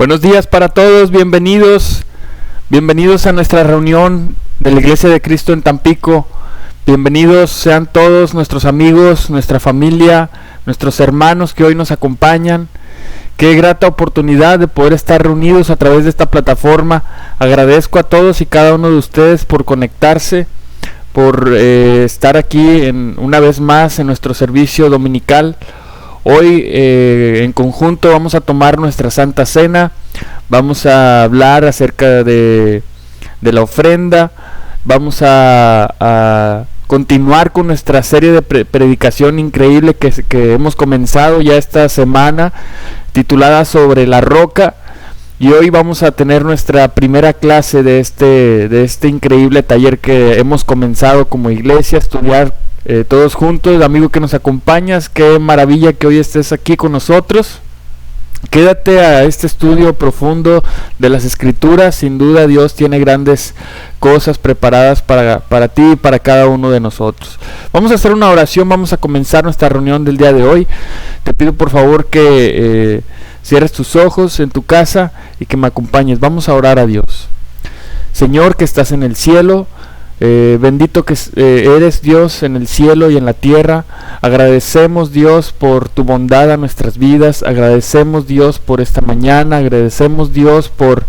Buenos días para todos, bienvenidos a nuestra reunión de la Iglesia de Cristo en Tampico. Bienvenidos sean todos nuestros amigos, nuestra familia, nuestros hermanos que hoy nos acompañan. Qué grata oportunidad de poder estar reunidos a través de esta plataforma. Agradezco a todos y cada uno de ustedes por conectarse, por estar aquí una vez más en nuestro servicio dominical. Hoy en conjunto vamos a tomar nuestra Santa Cena, vamos a hablar acerca de la ofrenda, vamos a continuar con nuestra serie de predicación increíble que hemos comenzado ya esta semana, titulada Sobre la Roca, y hoy vamos a tener nuestra primera clase de este increíble taller que hemos comenzado como iglesia a estudiar todos juntos. Amigo que nos acompañas, qué maravilla que hoy estés aquí con nosotros. Quédate a este estudio profundo de las Escrituras. Sin duda Dios tiene grandes cosas preparadas para ti y para cada uno de nosotros. Vamos a hacer una oración, vamos a comenzar nuestra reunión del día de hoy. Te pido por favor que cierres tus ojos en tu casa y que me acompañes. Vamos a orar a Dios. Señor que estás en el cielo, bendito que eres Dios en el cielo y en la tierra. Agradecemos, Dios, por tu bondad a nuestras vidas. Agradecemos, Dios, por esta mañana. Agradecemos, Dios, por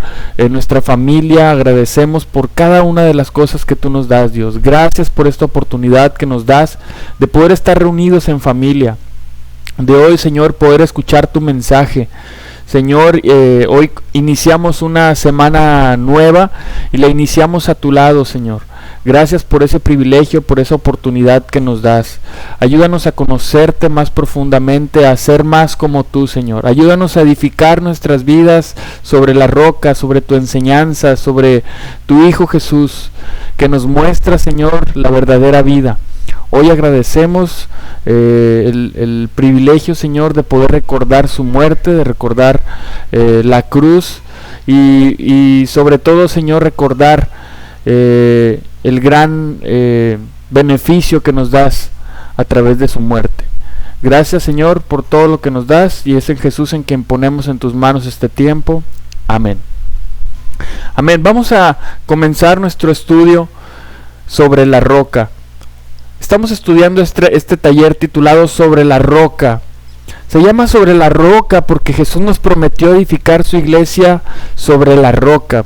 nuestra familia. Agradecemos por cada una de las cosas que tú nos das, Dios. Gracias por esta oportunidad que nos das de poder estar reunidos en familia. De hoy, Señor, poder escuchar tu mensaje. Señor, hoy iniciamos una semana nueva y la iniciamos a tu lado, Señor. Gracias por ese privilegio, por esa oportunidad que nos das. Ayúdanos a conocerte más profundamente, a ser más como tú, Señor. Ayúdanos a edificar nuestras vidas sobre la roca, sobre tu enseñanza, sobre tu Hijo Jesús, que nos muestra, Señor, la verdadera vida. Hoy agradecemos el privilegio, Señor, de poder recordar su muerte, de recordar la cruz y sobre todo, Señor, recordar el gran beneficio que nos das a través de su muerte. Gracias, Señor, por todo lo que nos das, y es en Jesús en quien ponemos en tus manos este tiempo. Amén. Amén. Vamos a comenzar nuestro estudio sobre la roca. Estamos estudiando este taller titulado Sobre la Roca. Se llama Sobre la Roca porque Jesús nos prometió edificar su iglesia sobre la roca.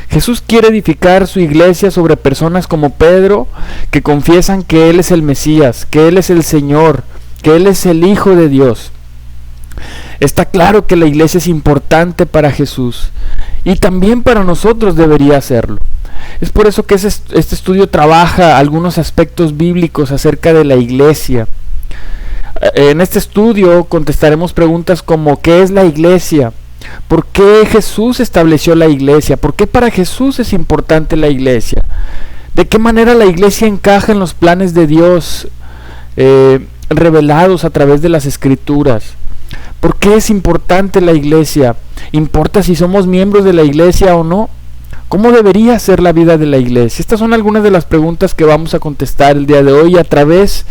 Jesús quiere edificar su iglesia sobre personas como Pedro, que confiesan que Él es el Mesías, que Él es el Señor, que Él es el Hijo de Dios. Está claro que la iglesia es importante para Jesús y también para nosotros debería serlo. Es por eso que este estudio trabaja algunos aspectos bíblicos acerca de la iglesia. En este estudio contestaremos preguntas como: ¿qué es la iglesia? ¿Por qué Jesús estableció la iglesia? ¿Por qué para Jesús es importante la iglesia? ¿De qué manera la iglesia encaja en los planes de Dios revelados a través de las Escrituras? ¿Por qué es importante la iglesia? ¿Importa si somos miembros de la iglesia o no? ¿Cómo debería ser la vida de la iglesia? Estas son algunas de las preguntas que vamos a contestar el día de hoy a través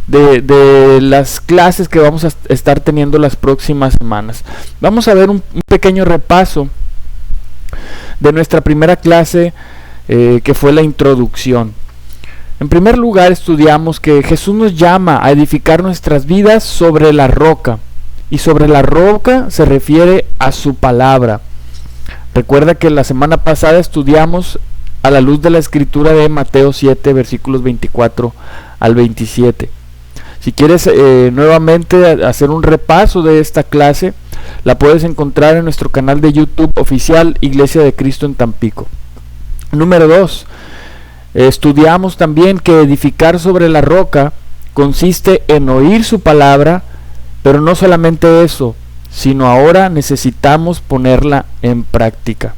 de las clases que vamos a estar teniendo las próximas semanas. Vamos a ver un pequeño repaso de nuestra primera clase que fue la introducción. En primer lugar, estudiamos que Jesús nos llama a edificar nuestras vidas sobre la roca, y sobre la roca se refiere a su palabra. Recuerda que la semana pasada estudiamos a la luz de la Escritura de Mateo 7, versículos 24 al 27. Si quieres nuevamente hacer un repaso de esta clase, la puedes encontrar en nuestro canal de YouTube oficial Iglesia de Cristo en Tampico. Número 2. Estudiamos también que edificar sobre la roca consiste en oír su palabra, pero no solamente eso, sino ahora necesitamos ponerla en práctica.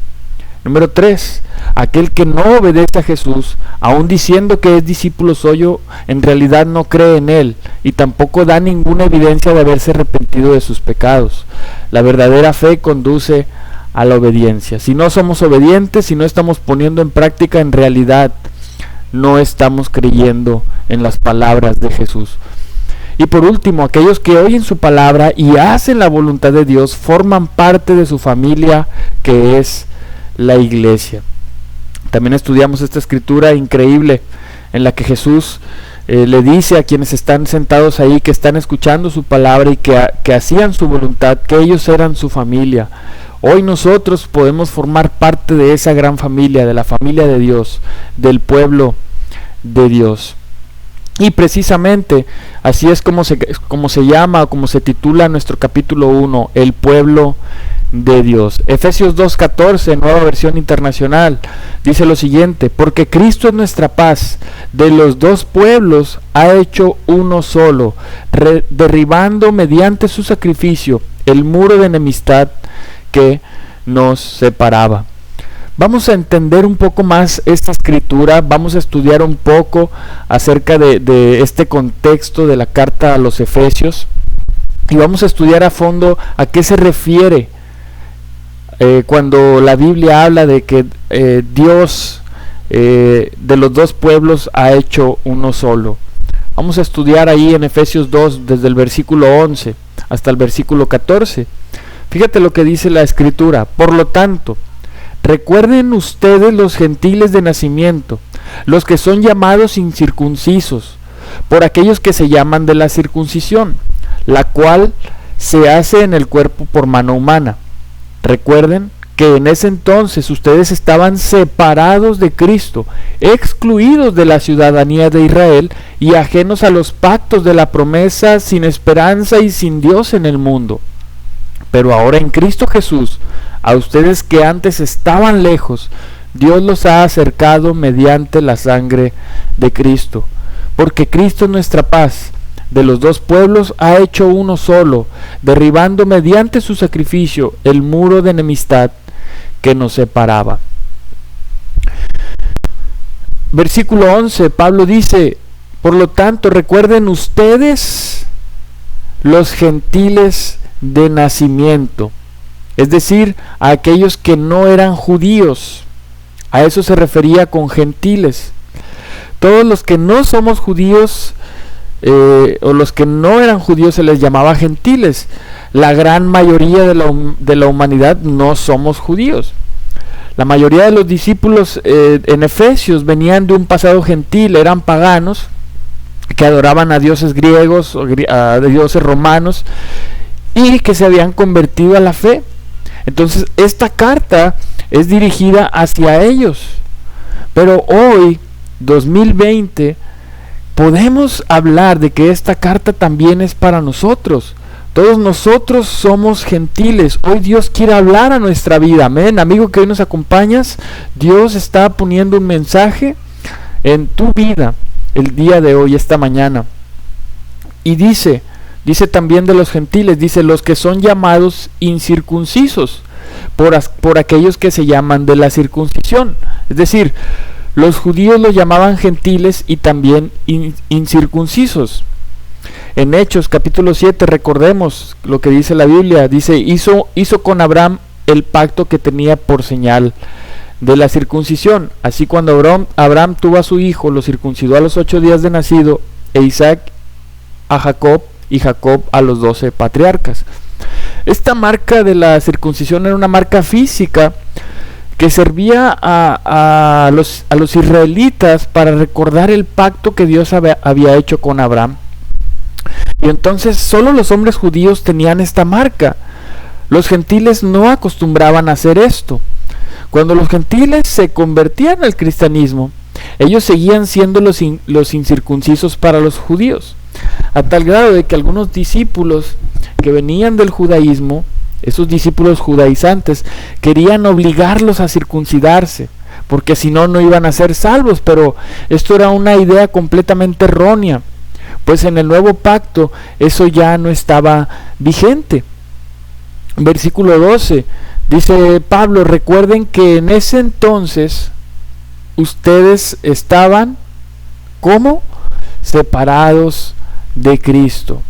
Número 3. Aquel que no obedece a Jesús, aun diciendo que es discípulo suyo, en realidad no cree en Él y tampoco da ninguna evidencia de haberse arrepentido de sus pecados. La verdadera fe conduce a la obediencia. Si no somos obedientes, si no estamos poniendo en práctica, en realidad no estamos creyendo en las palabras de Jesús. Y por último, aquellos que oyen su palabra y hacen la voluntad de Dios forman parte de su familia, que es la iglesia. También estudiamos esta escritura increíble en la que Jesús le dice a quienes están sentados ahí, que están escuchando su palabra y que hacían su voluntad, que ellos eran su familia. Hoy nosotros podemos formar parte de esa gran familia, de la familia de Dios, del pueblo de Dios. Y precisamente así es como se llama, como se titula nuestro capítulo 1, el pueblo de Dios. Efesios 2:14, nueva versión internacional, dice lo siguiente: porque Cristo es nuestra paz, de los dos pueblos ha hecho uno solo, derribando mediante su sacrificio el muro de enemistad que nos separaba. Vamos a entender un poco más esta escritura, vamos a estudiar un poco acerca de este contexto de la carta a los Efesios y vamos a estudiar a fondo a qué se refiere cuando la Biblia habla de que Dios de los dos pueblos ha hecho uno solo. Vamos a estudiar ahí en Efesios 2 desde el versículo 11 hasta el versículo 14. Fíjate lo que dice la escritura: por lo tanto, recuerden ustedes los gentiles de nacimiento, los que son llamados incircuncisos, por aquellos que se llaman de la circuncisión, la cual se hace en el cuerpo por mano humana. Recuerden que en ese entonces ustedes estaban separados de Cristo, excluidos de la ciudadanía de Israel y ajenos a los pactos de la promesa, sin esperanza y sin Dios en el mundo. Pero ahora en Cristo Jesús, a ustedes que antes estaban lejos, Dios los ha acercado mediante la sangre de Cristo. Porque Cristo es nuestra paz, de los dos pueblos ha hecho uno solo, derribando mediante su sacrificio el muro de enemistad que nos separaba. Versículo 11, Pablo dice: por lo tanto, recuerden ustedes los gentiles de nacimiento, es decir, a aquellos que no eran judíos. A eso se refería con gentiles. Todos los que no somos judíos o los que no eran judíos se les llamaba gentiles. La gran mayoría de la humanidad no somos judíos. La mayoría de los discípulos en Efesios venían de un pasado gentil, eran paganos que adoraban a dioses griegos, a dioses romanos, y que se habían convertido a la fe. Entonces esta carta es dirigida hacia ellos. Pero hoy, 2020, podemos hablar de que esta carta también es para nosotros. Todos nosotros somos gentiles. Hoy Dios quiere hablar a nuestra vida. Amén. Amigo que hoy nos acompañas, Dios está poniendo un mensaje en tu vida el día de hoy, esta mañana. Y dice también de los gentiles, dice: los que son llamados incircuncisos, por aquellos que se llaman de la circuncisión. Es decir, los judíos los llamaban gentiles y también incircuncisos. En Hechos capítulo 7, recordemos lo que dice la Biblia, dice: hizo con Abraham el pacto que tenía por señal de la circuncisión. Así cuando Abraham tuvo a su hijo, lo circuncidó a los 8 días de nacido, e Isaac a Jacob, y Jacob a los 12 patriarcas. Esta marca de la circuncisión era una marca física que servía a los israelitas para recordar el pacto que Dios había hecho con Abraham. Y entonces solo los hombres judíos tenían esta marca. Los gentiles no acostumbraban a hacer esto. Cuando los gentiles se convertían al cristianismo, ellos seguían siendo los incircuncisos para los judíos, a tal grado de que algunos discípulos que venían del judaísmo, esos discípulos judaizantes, querían obligarlos a circuncidarse, porque si no, no iban a ser salvos. Pero esto era una idea completamente errónea, pues en el nuevo pacto eso ya no estaba vigente. Versículo 12, dice Pablo: recuerden que en ese entonces ustedes estaban, ¿cómo? Separados de Cristo.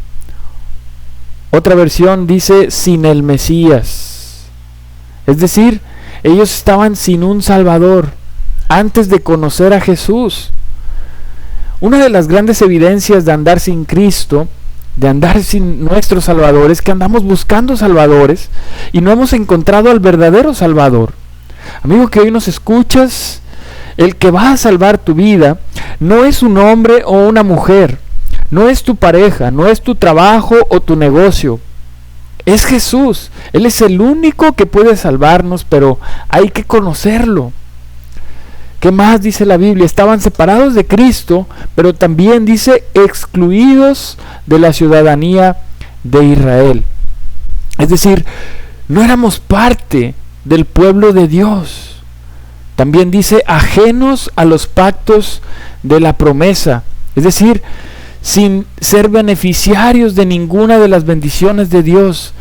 Otra versión dice: sin el Mesías. Es decir, ellos estaban sin un Salvador antes de conocer a Jesús. Una de las grandes evidencias de andar sin Cristo de andar sin nuestro Salvador es que andamos buscando salvadores y no hemos encontrado al verdadero Salvador. Amigo que hoy nos escuchas, el que va a salvar tu vida no es un hombre o una mujer, no es tu pareja, no es tu trabajo o tu negocio. Es Jesús. Él es el único que puede salvarnos, pero hay que conocerlo. ¿Qué más dice la Biblia? Estaban separados de Cristo, pero también dice excluidos de la ciudadanía de Israel. Es decir, no éramos parte del pueblo de Dios. También dice ajenos a los pactos de la promesa. Es decir, sin ser beneficiarios de ninguna de las bendiciones de Dios,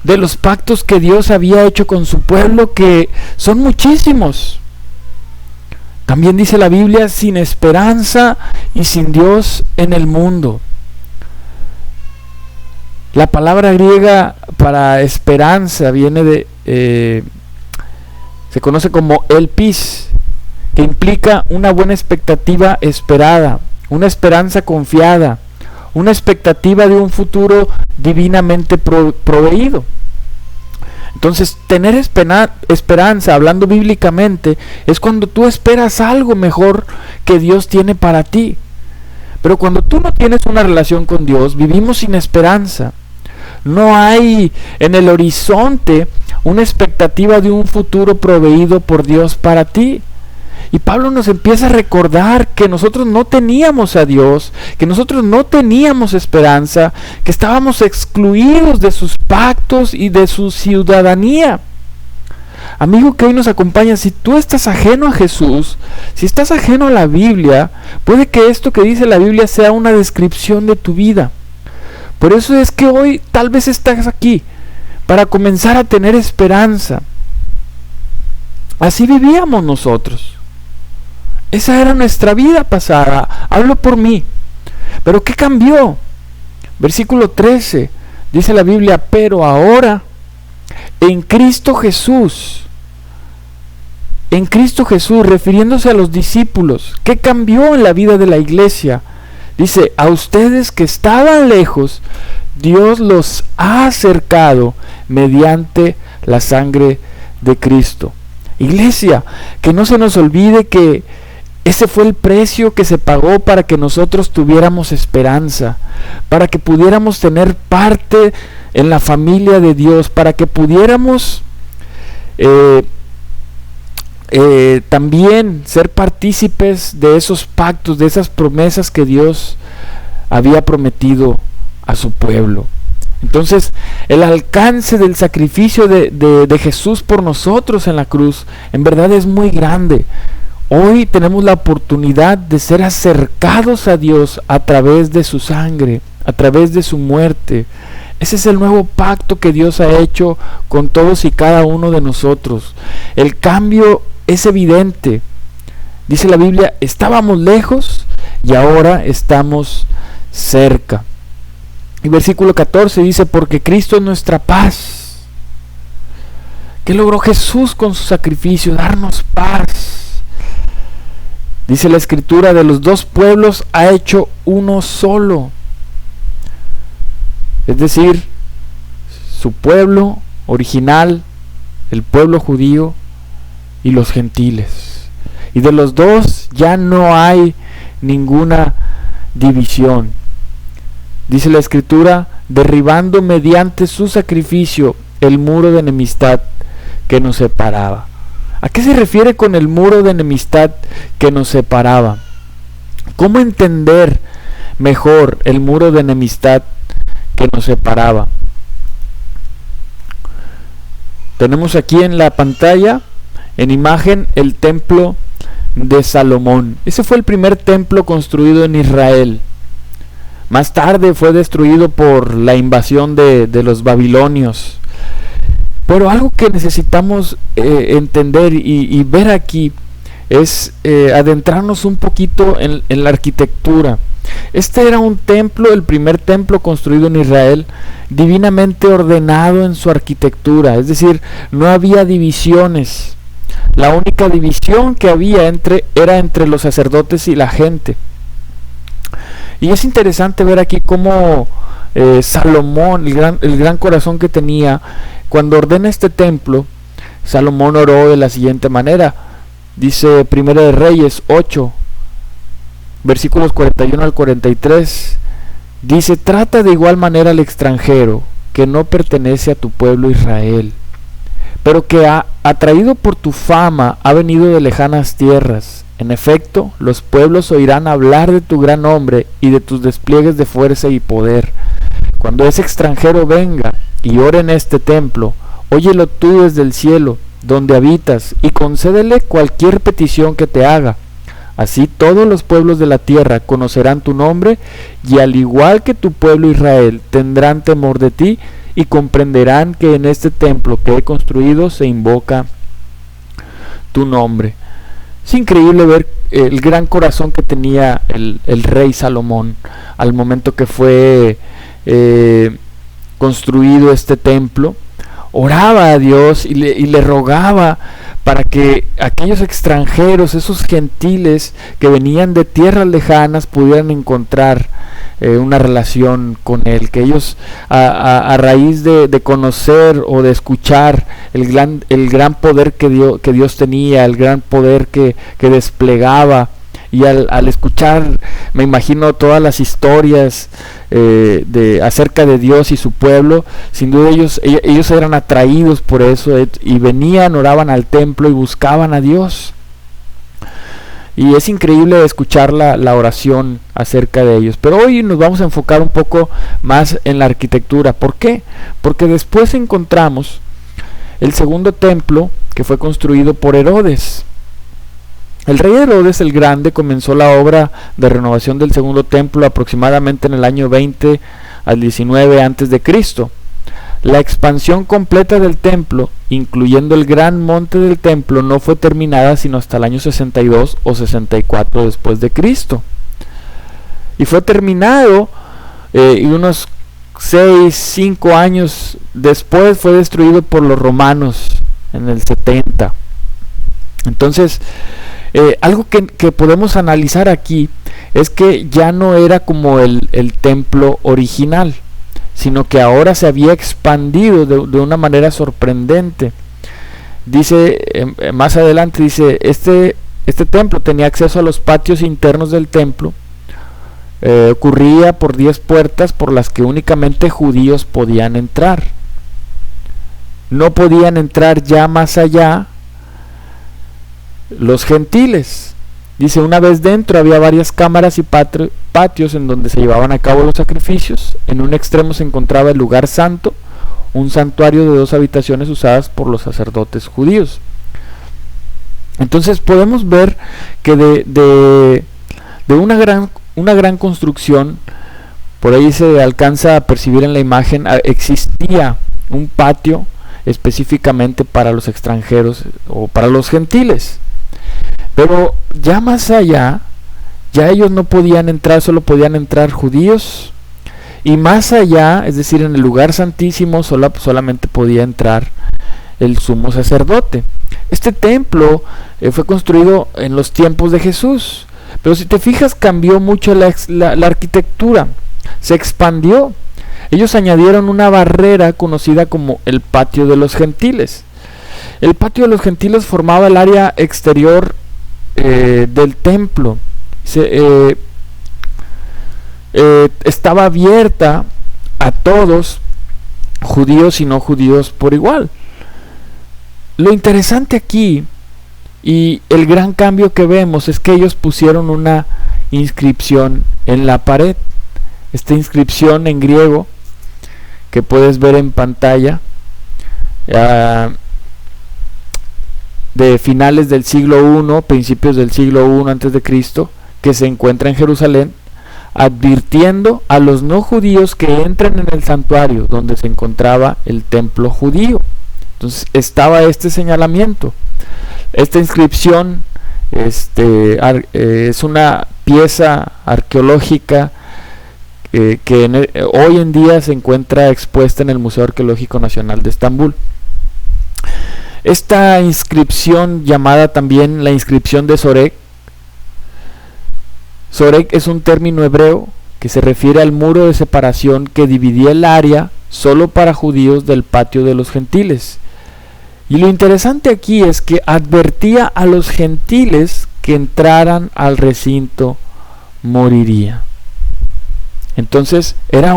de los pactos que Dios había hecho con su pueblo, que son muchísimos. También dice la Biblia, sin esperanza y sin Dios en el mundo. La palabra griega para esperanza viene de, se conoce como elpis, que implica una buena expectativa esperada, una esperanza confiada, una expectativa de un futuro divinamente proveído. Entonces, tener esperanza, hablando bíblicamente, es cuando tú esperas algo mejor que Dios tiene para ti. Pero cuando tú no tienes una relación con Dios, vivimos sin esperanza. No hay en el horizonte una expectativa de un futuro proveído por Dios para ti. Y Pablo nos empieza a recordar que nosotros no teníamos a Dios, que nosotros no teníamos esperanza, que estábamos excluidos de sus pactos y de su ciudadanía. Amigo que hoy nos acompaña, si tú estás ajeno a Jesús, si estás ajeno a la Biblia, puede que esto que dice la Biblia sea una descripción de tu vida. Por eso es que hoy tal vez estás aquí, para comenzar a tener esperanza. Así vivíamos nosotros. Esa era nuestra vida pasada. Hablo por mí. Pero ¿qué cambió? Versículo 13. Dice la Biblia, pero ahora, en Cristo Jesús, refiriéndose a los discípulos, ¿qué cambió en la vida de la iglesia? Dice, a ustedes que estaban lejos, Dios los ha acercado mediante la sangre de Cristo. Iglesia, que no se nos olvide que ese fue el precio que se pagó para que nosotros tuviéramos esperanza, para que pudiéramos tener parte en la familia de Dios, para que pudiéramos también ser partícipes de esos pactos, de esas promesas que Dios había prometido a su pueblo. Entonces, el alcance del sacrificio de Jesús por nosotros en la cruz, en verdad es muy grande. Hoy tenemos la oportunidad de ser acercados a Dios a través de su sangre, a través de su muerte. Ese es el nuevo pacto que Dios ha hecho con todos y cada uno de nosotros. El cambio es evidente. Dice la Biblia, estábamos lejos y ahora estamos cerca. Y versículo 14 dice, porque Cristo es nuestra paz. ¿Qué logró Jesús con su sacrificio? Darnos paz. Dice la Escritura, de los dos pueblos ha hecho uno solo. Es decir, su pueblo original, el pueblo judío y los gentiles. Y de los dos ya no hay ninguna división. Dice la Escritura, derribando mediante su sacrificio el muro de enemistad que nos separaba. ¿A qué se refiere con el muro de enemistad que nos separaba? ¿Cómo entender mejor el muro de enemistad que nos separaba? Tenemos aquí en la pantalla, en imagen, el templo de Salomón. Ese fue el primer templo construido en Israel. Más tarde fue destruido por la invasión de los babilonios. Pero algo que necesitamos entender y ver aquí es adentrarnos un poquito en la arquitectura. Este era un templo, el primer templo construido en Israel, divinamente ordenado en su arquitectura, es decir, no había divisiones. La única división que había era entre los sacerdotes y la gente. Y es interesante ver aquí cómo Salomón, el gran corazón que tenía, cuando ordena este templo, Salomón oró de la siguiente manera. Dice 1 de Reyes 8, versículos 41 al 43. Dice: trata de igual manera al extranjero que no pertenece a tu pueblo Israel, pero que atraído por tu fama ha venido de lejanas tierras. En efecto, los pueblos oirán hablar de tu gran nombre y de tus despliegues de fuerza y poder. Cuando ese extranjero venga y ore en este templo, óyelo tú desde el cielo, donde habitas, y concédele cualquier petición que te haga. Así todos los pueblos de la tierra conocerán tu nombre, y al igual que tu pueblo Israel, tendrán temor de ti y comprenderán que en este templo que he construido se invoca tu nombre. Es increíble ver el gran corazón que tenía el rey Salomón al momento que fue construido este templo. Oraba a Dios y le rogaba para que aquellos extranjeros, esos gentiles que venían de tierras lejanas, pudieran encontrar una relación con Él, que ellos a raíz de conocer o de escuchar el gran poder que Dios tenía, el gran poder que desplegaba, y al escuchar, me imagino todas las historias acerca de Dios y su pueblo, sin duda ellos eran atraídos por eso, y venían, oraban al templo y buscaban a Dios. Y es increíble escuchar la oración acerca de ellos. Pero hoy nos vamos a enfocar un poco más en la arquitectura. ¿Por qué? Porque después encontramos el segundo templo, que fue construido por Herodes. El rey Herodes el Grande comenzó la obra de renovación del segundo templo aproximadamente en el año 20 al 19 antes de Cristo. La expansión completa del templo, incluyendo el gran monte del templo, no fue terminada sino hasta el año 62 o 64 después de Cristo. Y fue terminado y unos 5 años después fue destruido por los romanos en el 70. Entonces, algo que podemos analizar aquí es que ya no era como el templo original, sino que ahora se había expandido de una manera sorprendente. Dice, más adelante dice, este templo tenía acceso a los patios internos del templo, ocurría por 10 puertas por las que únicamente judíos podían entrar. No podían entrar ya más allá los gentiles. Dice, una vez dentro había varias cámaras y patios en donde se llevaban a cabo los sacrificios. En un extremo se encontraba el lugar santo, un santuario de 2 habitaciones usadas por los sacerdotes judíos. Entonces podemos ver que de una gran construcción, por ahí se alcanza a percibir en la imagen, existía un patio específicamente para los extranjeros o para los gentiles. Pero ya más allá, ya ellos no podían entrar, solo podían entrar judíos. Y más allá, es decir, en el lugar santísimo, solamente podía entrar el sumo sacerdote. Este templo fue construido en los tiempos de Jesús. Pero si te fijas, cambió mucho la arquitectura. Se expandió. Ellos añadieron una barrera conocida como el patio de los gentiles. El patio de los gentiles formaba el área exterior del templo. Estaba abierta a todos, judíos y no judíos por igual. Lo interesante aquí y el gran cambio que vemos es que ellos pusieron una inscripción en la pared. Esta inscripción en griego que puedes ver en pantalla, de finales del siglo I, principios del siglo I antes de Cristo, que se encuentra en Jerusalén, advirtiendo a los no judíos que entren en el santuario donde se encontraba el templo judío. Entonces estaba este señalamiento. Esta inscripción es una pieza arqueológica que hoy en día se encuentra expuesta en el Museo Arqueológico Nacional de Estambul. Esta inscripción, llamada también la inscripción de Sorek, Sorek es un término hebreo que se refiere al muro de separación que dividía el área solo para judíos del patio de los gentiles. Y lo interesante aquí es que advertía a los gentiles que entraran al recinto moriría. Entonces era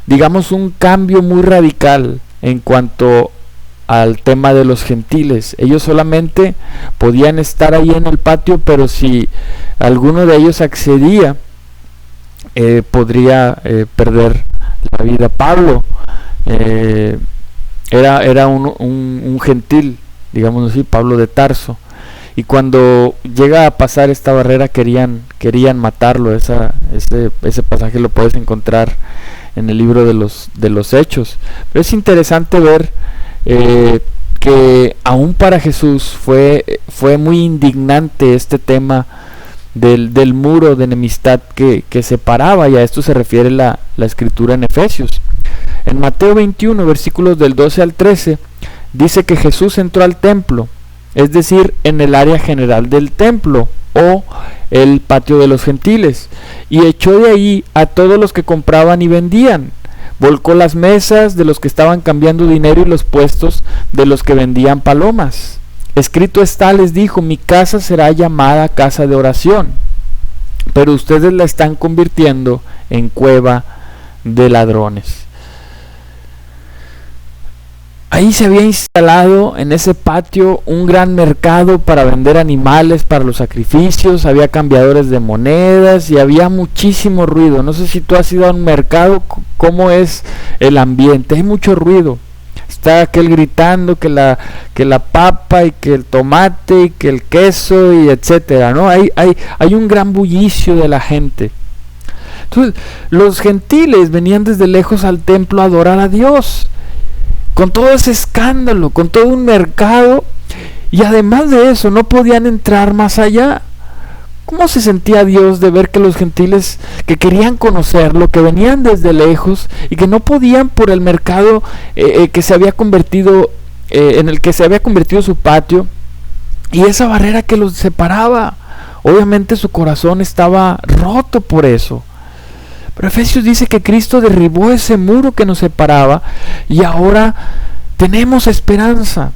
digamos un cambio muy radical en cuanto al tema de los gentiles. Ellos solamente podían estar ahí en el patio, pero si alguno de ellos accedía, podría perder la vida. Pablo era un gentil, digamos así, Pablo de Tarso, y cuando llega a pasar esta barrera querían matarlo. Ese pasaje lo puedes encontrar en el libro de los Hechos. Pero es interesante ver que aún para Jesús fue muy indignante este tema del muro de enemistad que separaba, y a esto se refiere la escritura en Efesios. En Mateo 21, versículos del 12 al 13, dice que Jesús entró al templo, es decir, en el área general del templo o el patio de los gentiles, y echó de ahí a todos los que compraban y vendían. Volcó las mesas de los que estaban cambiando dinero y los puestos de los que vendían palomas. Escrito está, les dijo, mi casa será llamada casa de oración, pero ustedes la están convirtiendo en cueva de ladrones. Ahí se había instalado en ese patio un gran mercado para vender animales para los sacrificios, había cambiadores de monedas y había muchísimo ruido. No sé si tú has ido a un mercado, cómo es el ambiente, hay mucho ruido. Está aquel gritando que la papa y que el tomate y que el queso y etcétera, ¿no? Hay un gran bullicio de la gente. Entonces, los gentiles venían desde lejos al templo a adorar a Dios, con todo ese escándalo, con todo un mercado, y además de eso no podían entrar más allá. ¿Cómo se sentía Dios de ver que los gentiles que querían conocerlo, que venían desde lejos y que no podían por el mercado que se había convertido, en el que se había convertido su patio, y esa barrera que los separaba? Obviamente su corazón estaba roto por eso. Pero Efesios dice que Cristo derribó ese muro que nos separaba y ahora tenemos esperanza.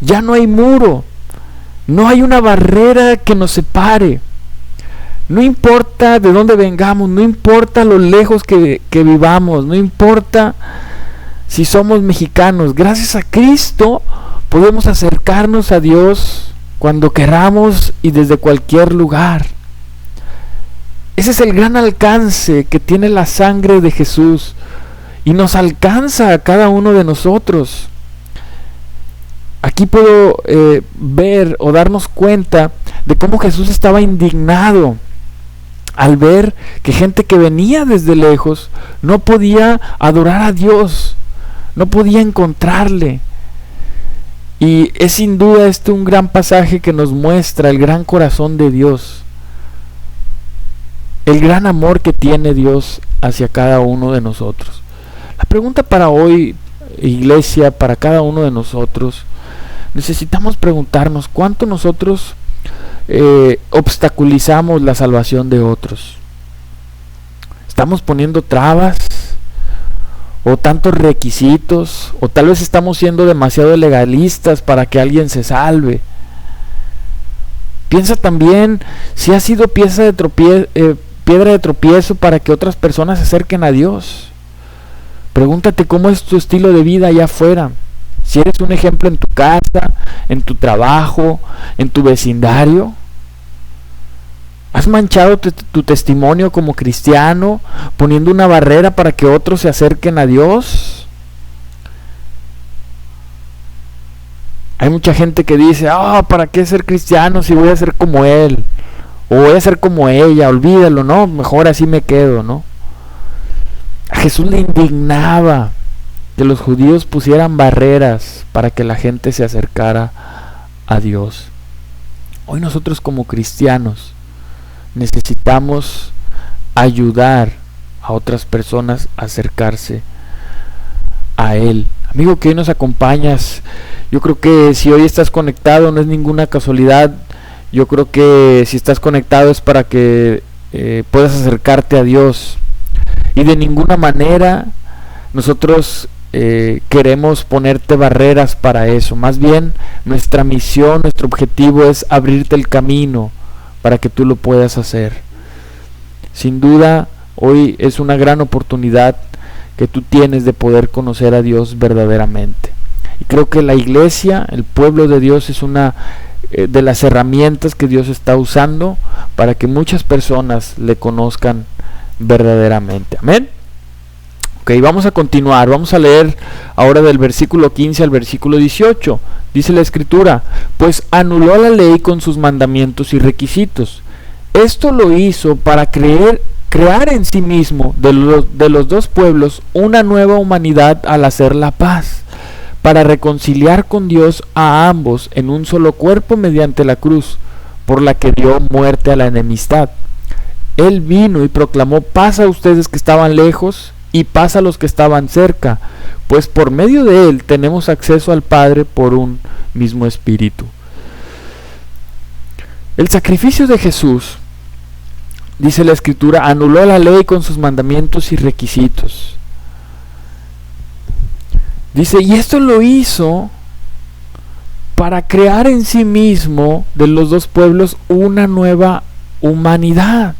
Ya no hay muro, no hay una barrera que nos separe. No importa de dónde vengamos, no importa lo lejos que vivamos, no importa si somos mexicanos. Gracias a Cristo podemos acercarnos a Dios cuando queramos y desde cualquier lugar. Ese es el gran alcance que tiene la sangre de Jesús y nos alcanza a cada uno de nosotros. Aquí puedo ver o darnos cuenta de cómo Jesús estaba indignado al ver que gente que venía desde lejos no podía adorar a Dios, no podía encontrarle. Y es sin duda un gran pasaje que nos muestra el gran corazón de Dios, el gran amor que tiene Dios hacia cada uno de nosotros. La pregunta para hoy, iglesia, para cada uno de nosotros, necesitamos preguntarnos cuánto nosotros obstaculizamos la salvación de otros. ¿Estamos poniendo trabas o tantos requisitos? ¿O tal vez estamos siendo demasiado legalistas para que alguien se salve? Piensa también si ha sido piedra de tropiezo para que otras personas se acerquen a Dios. Pregúntate cómo es tu estilo de vida allá afuera. Si eres un ejemplo en tu casa, en tu trabajo, en tu vecindario. ¿Has manchado tu testimonio como cristiano, poniendo una barrera para que otros se acerquen a Dios? Hay mucha gente que dice, ¿para qué ser cristiano si voy a ser como él? O voy a ser como ella, olvídalo, ¿no? Mejor así me quedo, ¿no? A Jesús le indignaba que los judíos pusieran barreras para que la gente se acercara a Dios. Hoy nosotros como cristianos necesitamos ayudar a otras personas a acercarse a Él. Amigo que hoy nos acompañas, yo creo que si hoy estás conectado no es ninguna casualidad. Yo creo que si estás conectado es para que puedas acercarte a Dios. Y de ninguna manera nosotros queremos ponerte barreras para eso. Más bien nuestra misión, nuestro objetivo es abrirte el camino para que tú lo puedas hacer. Sin duda, hoy es una gran oportunidad que tú tienes de poder conocer a Dios verdaderamente. Y creo que la iglesia, el pueblo de Dios, es una de las herramientas que Dios está usando para que muchas personas le conozcan verdaderamente. Amén. Ok, vamos a continuar. Vamos a leer ahora del versículo 15 al versículo 18. Dice la escritura: pues anuló la ley con sus mandamientos y requisitos. Esto lo hizo para crear en sí mismo de los dos pueblos una nueva humanidad al hacer la paz, para reconciliar con Dios a ambos en un solo cuerpo mediante la cruz, por la que dio muerte a la enemistad. Él vino y proclamó paz a ustedes que estaban lejos y paz a los que estaban cerca, pues por medio de él tenemos acceso al Padre por un mismo espíritu. El sacrificio de Jesús, dice la escritura, anuló la ley con sus mandamientos y requisitos. Dice, y esto lo hizo para crear en sí mismo de los dos pueblos una nueva humanidad.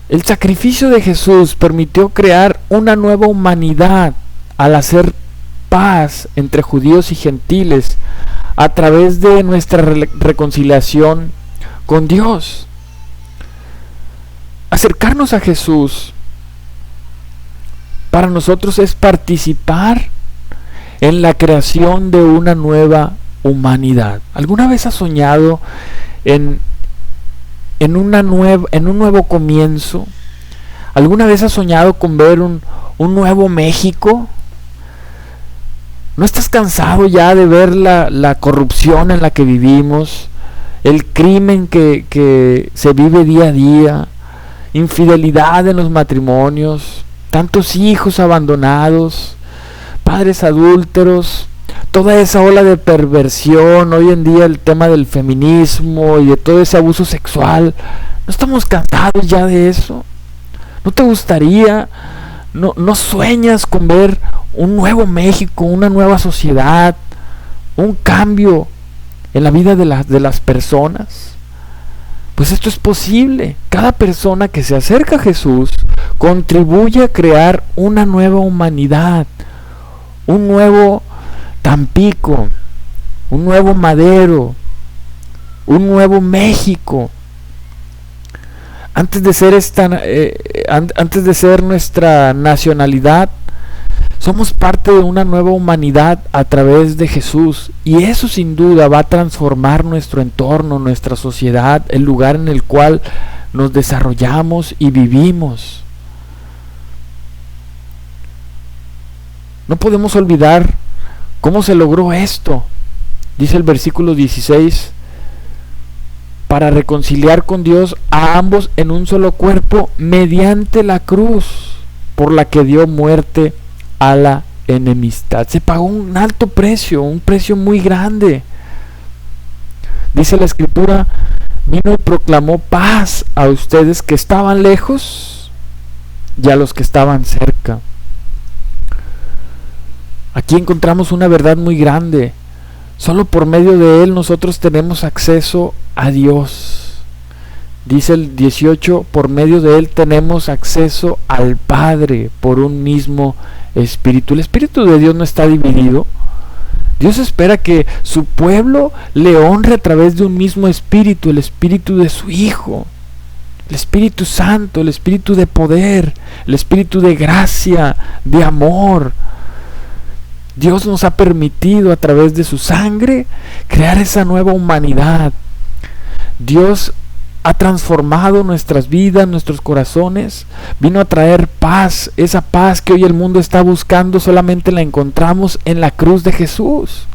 El sacrificio de Jesús permitió crear una nueva humanidad al hacer paz entre judíos y gentiles a través de nuestra reconciliación con Dios. Acercarnos a Jesús para nosotros es participar en la creación de una nueva humanidad. ¿Alguna vez has soñado en un nuevo comienzo? ¿Alguna vez has soñado con ver un nuevo México? ¿No estás cansado ya de ver la corrupción en la que vivimos? El crimen que se vive día a día, infidelidad en los matrimonios, tantos hijos abandonados, padres adúlteros, toda esa ola de perversión, hoy en día el tema del feminismo y de todo ese abuso sexual. ¿No estamos cansados ya de eso? ¿No te gustaría, no sueñas con ver un nuevo México, una nueva sociedad, un cambio en la vida de las personas? Pues esto es posible. Cada persona que se acerca a Jesús contribuye a crear una nueva humanidad, un nuevo Tampico, un nuevo Madero, un nuevo México. Antes de ser nuestra nacionalidad, somos parte de una nueva humanidad a través de Jesús, y eso sin duda va a transformar nuestro entorno, nuestra sociedad, el lugar en el cual nos desarrollamos y vivimos. No podemos olvidar cómo se logró esto. Dice el versículo 16: para reconciliar con Dios a ambos en un solo cuerpo mediante la cruz, por la que dio muerte a la enemistad. Se pagó un alto precio, un precio muy grande. Dice la escritura: vino y proclamó paz a ustedes que estaban lejos y a los que estaban cerca. Aquí encontramos una verdad muy grande. Solo por medio de él nosotros tenemos acceso a Dios. Dice el 18: por medio de él tenemos acceso al Padre por un mismo Espíritu. El Espíritu de Dios no está dividido. Dios espera que su pueblo le honre a través de un mismo Espíritu, el Espíritu de su Hijo, el Espíritu Santo, el Espíritu de poder, el Espíritu de gracia, de amor. Dios nos ha permitido a través de su sangre crear esa nueva humanidad. Dios ha transformado nuestras vidas, nuestros corazones. Vino a traer paz. Esa paz que hoy el mundo está buscando solamente la encontramos en la cruz de Jesús.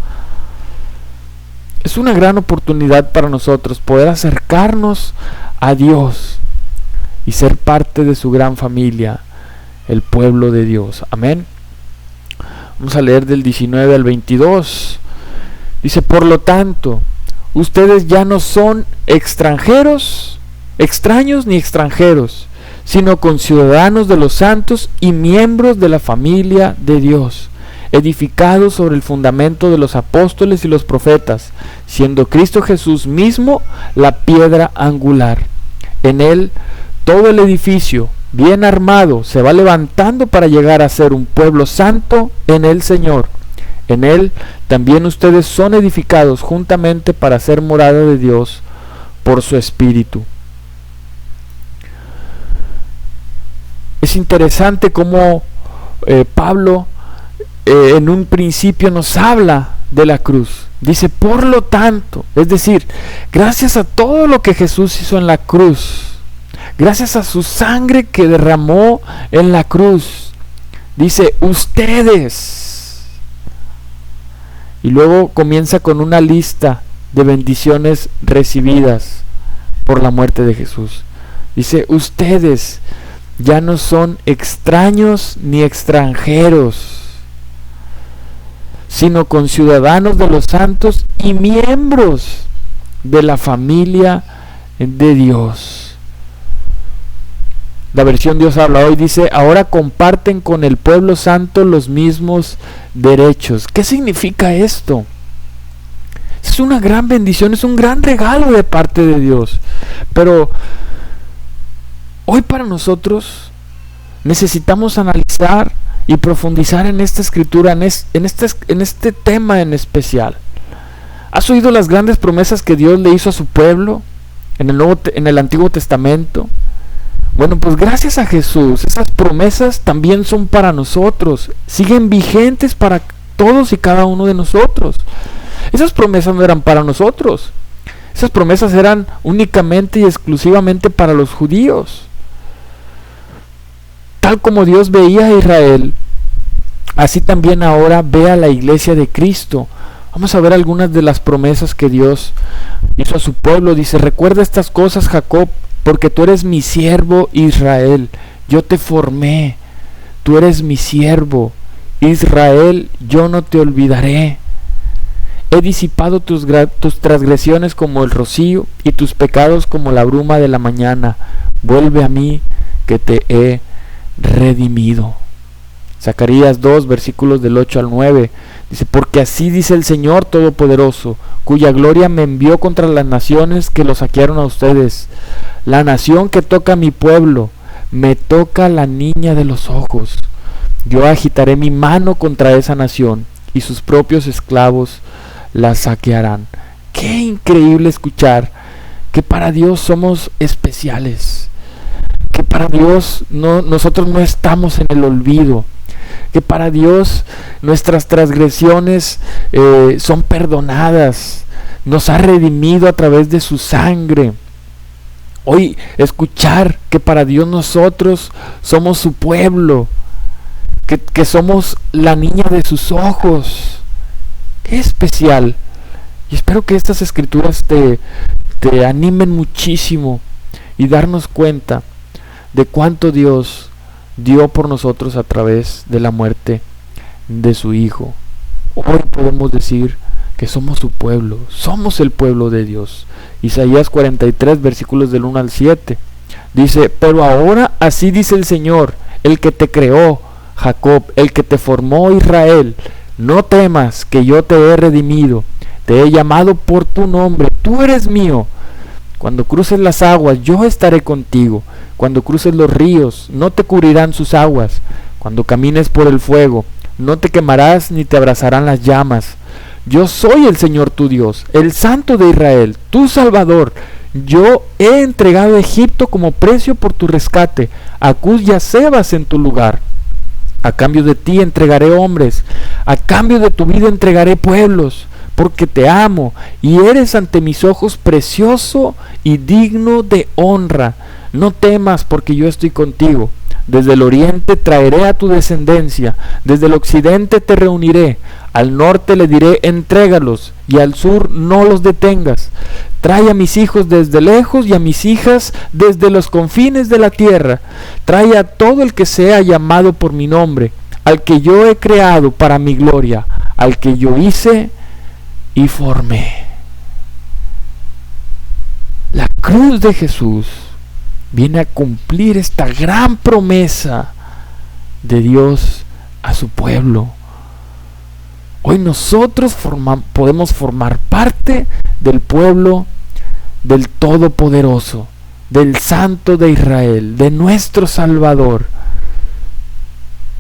Es una gran oportunidad para nosotros poder acercarnos a Dios y ser parte de su gran familia, el pueblo de Dios. Amén. Vamos a leer del 19 al 22. Dice: por lo tanto, ustedes ya no son extranjeros, extraños ni extranjeros, sino conciudadanos de los santos y miembros de la familia de Dios, edificados sobre el fundamento de los apóstoles y los profetas, siendo Cristo Jesús mismo la piedra angular. En él todo el edificio, bien armado, se va levantando para llegar a ser un pueblo santo en el Señor. En él también ustedes son edificados juntamente para ser morada de Dios por su Espíritu. Es interesante cómo Pablo en un principio nos habla de la cruz. Dice, por lo tanto, es decir, gracias a todo lo que Jesús hizo en la cruz, gracias a su sangre que derramó en la cruz, dice, ustedes. Y luego comienza con una lista de bendiciones recibidas por la muerte de Jesús. Dice, ustedes ya no son extraños ni extranjeros, sino conciudadanos de los santos y miembros de la familia de Dios. La versión Dios habla hoy dice, ahora comparten con el pueblo santo los mismos derechos. ¿Qué significa esto? Es una gran bendición, es un gran regalo de parte de Dios. Pero hoy para nosotros necesitamos analizar y profundizar en esta escritura, en este tema en especial. ¿Has oído las grandes promesas que Dios le hizo a su pueblo en el Antiguo Testamento? Bueno, pues gracias a Jesús, esas promesas también son para nosotros, siguen vigentes para todos y cada uno de nosotros. Esas promesas no eran para nosotros, esas promesas eran únicamente y exclusivamente para los judíos. Tal como Dios veía a Israel, así también ahora ve a la iglesia de Cristo. Vamos a ver algunas de las promesas que Dios hizo a su pueblo. Dice, recuerda estas cosas, Jacob, porque tú eres mi siervo Israel, yo te formé, tú eres mi siervo Israel, yo no te olvidaré. He disipado tus transgresiones como el rocío y tus pecados como la bruma de la mañana. Vuelve a mí, que te he redimido. Zacarías 2, versículos del 8 al 9. Dice, porque así dice el Señor Todopoderoso, cuya gloria me envió contra las naciones que lo saquearon a ustedes. La nación que toca a mi pueblo, me toca la niña de los ojos. Yo agitaré mi mano contra esa nación, y sus propios esclavos la saquearán. Qué increíble escuchar que para Dios somos especiales, que para Dios nosotros no estamos en el olvido, que para Dios nuestras transgresiones son perdonadas, nos ha redimido a través de su sangre. Hoy escuchar que para Dios nosotros somos su pueblo, que somos la niña de sus ojos, qué especial. Y espero que estas escrituras te animen muchísimo y darnos cuenta de cuánto Dios dio por nosotros a través de la muerte de su Hijo. Hoy podemos decir que somos su pueblo, somos el pueblo de Dios. Isaías 43, versículos del 1 al 7. Dice, pero ahora así dice el Señor, el que te creó, Jacob, el que te formó, Israel, no temas, que yo te he redimido, te he llamado por tu nombre, tú eres mío. Cuando cruces las aguas, yo estaré contigo. Cuando cruces los ríos, no te cubrirán sus aguas. Cuando camines por el fuego, no te quemarás ni te abrazarán las llamas. Yo soy el Señor tu Dios, el Santo de Israel, tu Salvador. Yo he entregado a Egipto como precio por tu rescate, a Cus y a Sebas en tu lugar. A cambio de ti entregaré hombres, a cambio de tu vida entregaré pueblos, porque te amo y eres ante mis ojos precioso y digno de honra. No temas, porque yo estoy contigo. Desde el oriente traeré a tu descendencia, desde el occidente te reuniré. Al norte le diré, entrégalos, y al sur no los detengas. Trae a mis hijos desde lejos y a mis hijas desde los confines de la tierra. Trae a todo el que sea llamado por mi nombre, al que yo he creado para mi gloria, al que yo hice y formé. cruz de Jesús viene a cumplir esta gran promesa de Dios a su pueblo. Hoy nosotros podemos formar parte del pueblo del Todopoderoso, del Santo de Israel, de nuestro Salvador.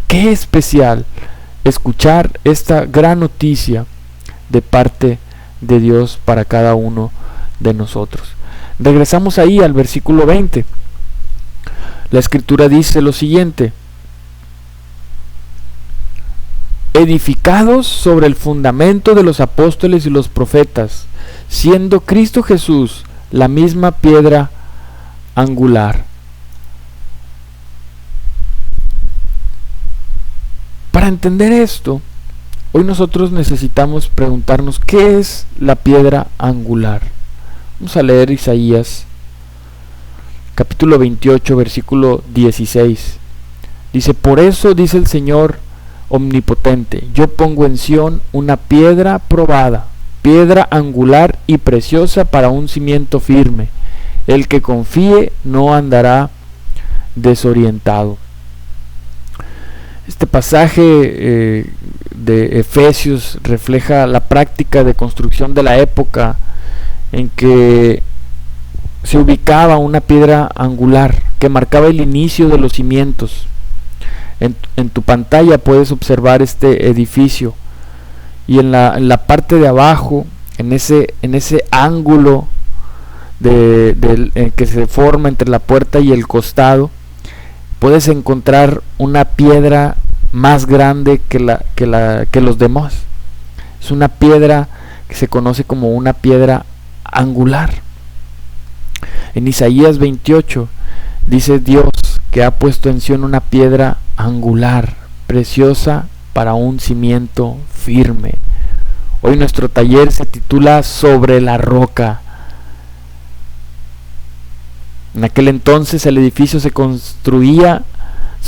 Qué especial escuchar esta gran noticia de parte de Dios para cada uno de nosotros. Regresamos ahí al versículo 20. La Escritura dice lo siguiente: edificados sobre el fundamento de los apóstoles y los profetas, siendo Cristo Jesús la misma piedra angular. Para entender esto, hoy nosotros necesitamos preguntarnos ¿qué es la piedra angular? Vamos a leer Isaías capítulo 28 versículo 16. Dice: por eso dice el Señor omnipotente, yo pongo en Sión una piedra probada, piedra angular y preciosa para un cimiento firme. El que confíe no andará desorientado. Este pasaje de Efesios refleja la práctica de construcción de la época en que se ubicaba una piedra angular que marcaba el inicio de los cimientos. En tu pantalla puedes observar este edificio, y en la parte de abajo, en ese ángulo que se forma entre la puerta y el costado, puedes encontrar una piedra más grande que los demás. Es una piedra que se conoce como una piedra angular. En Isaías 28 dice Dios que ha puesto en Sión una piedra angular, preciosa para un cimiento firme. Hoy nuestro taller se titula Sobre la roca. En aquel entonces el edificio se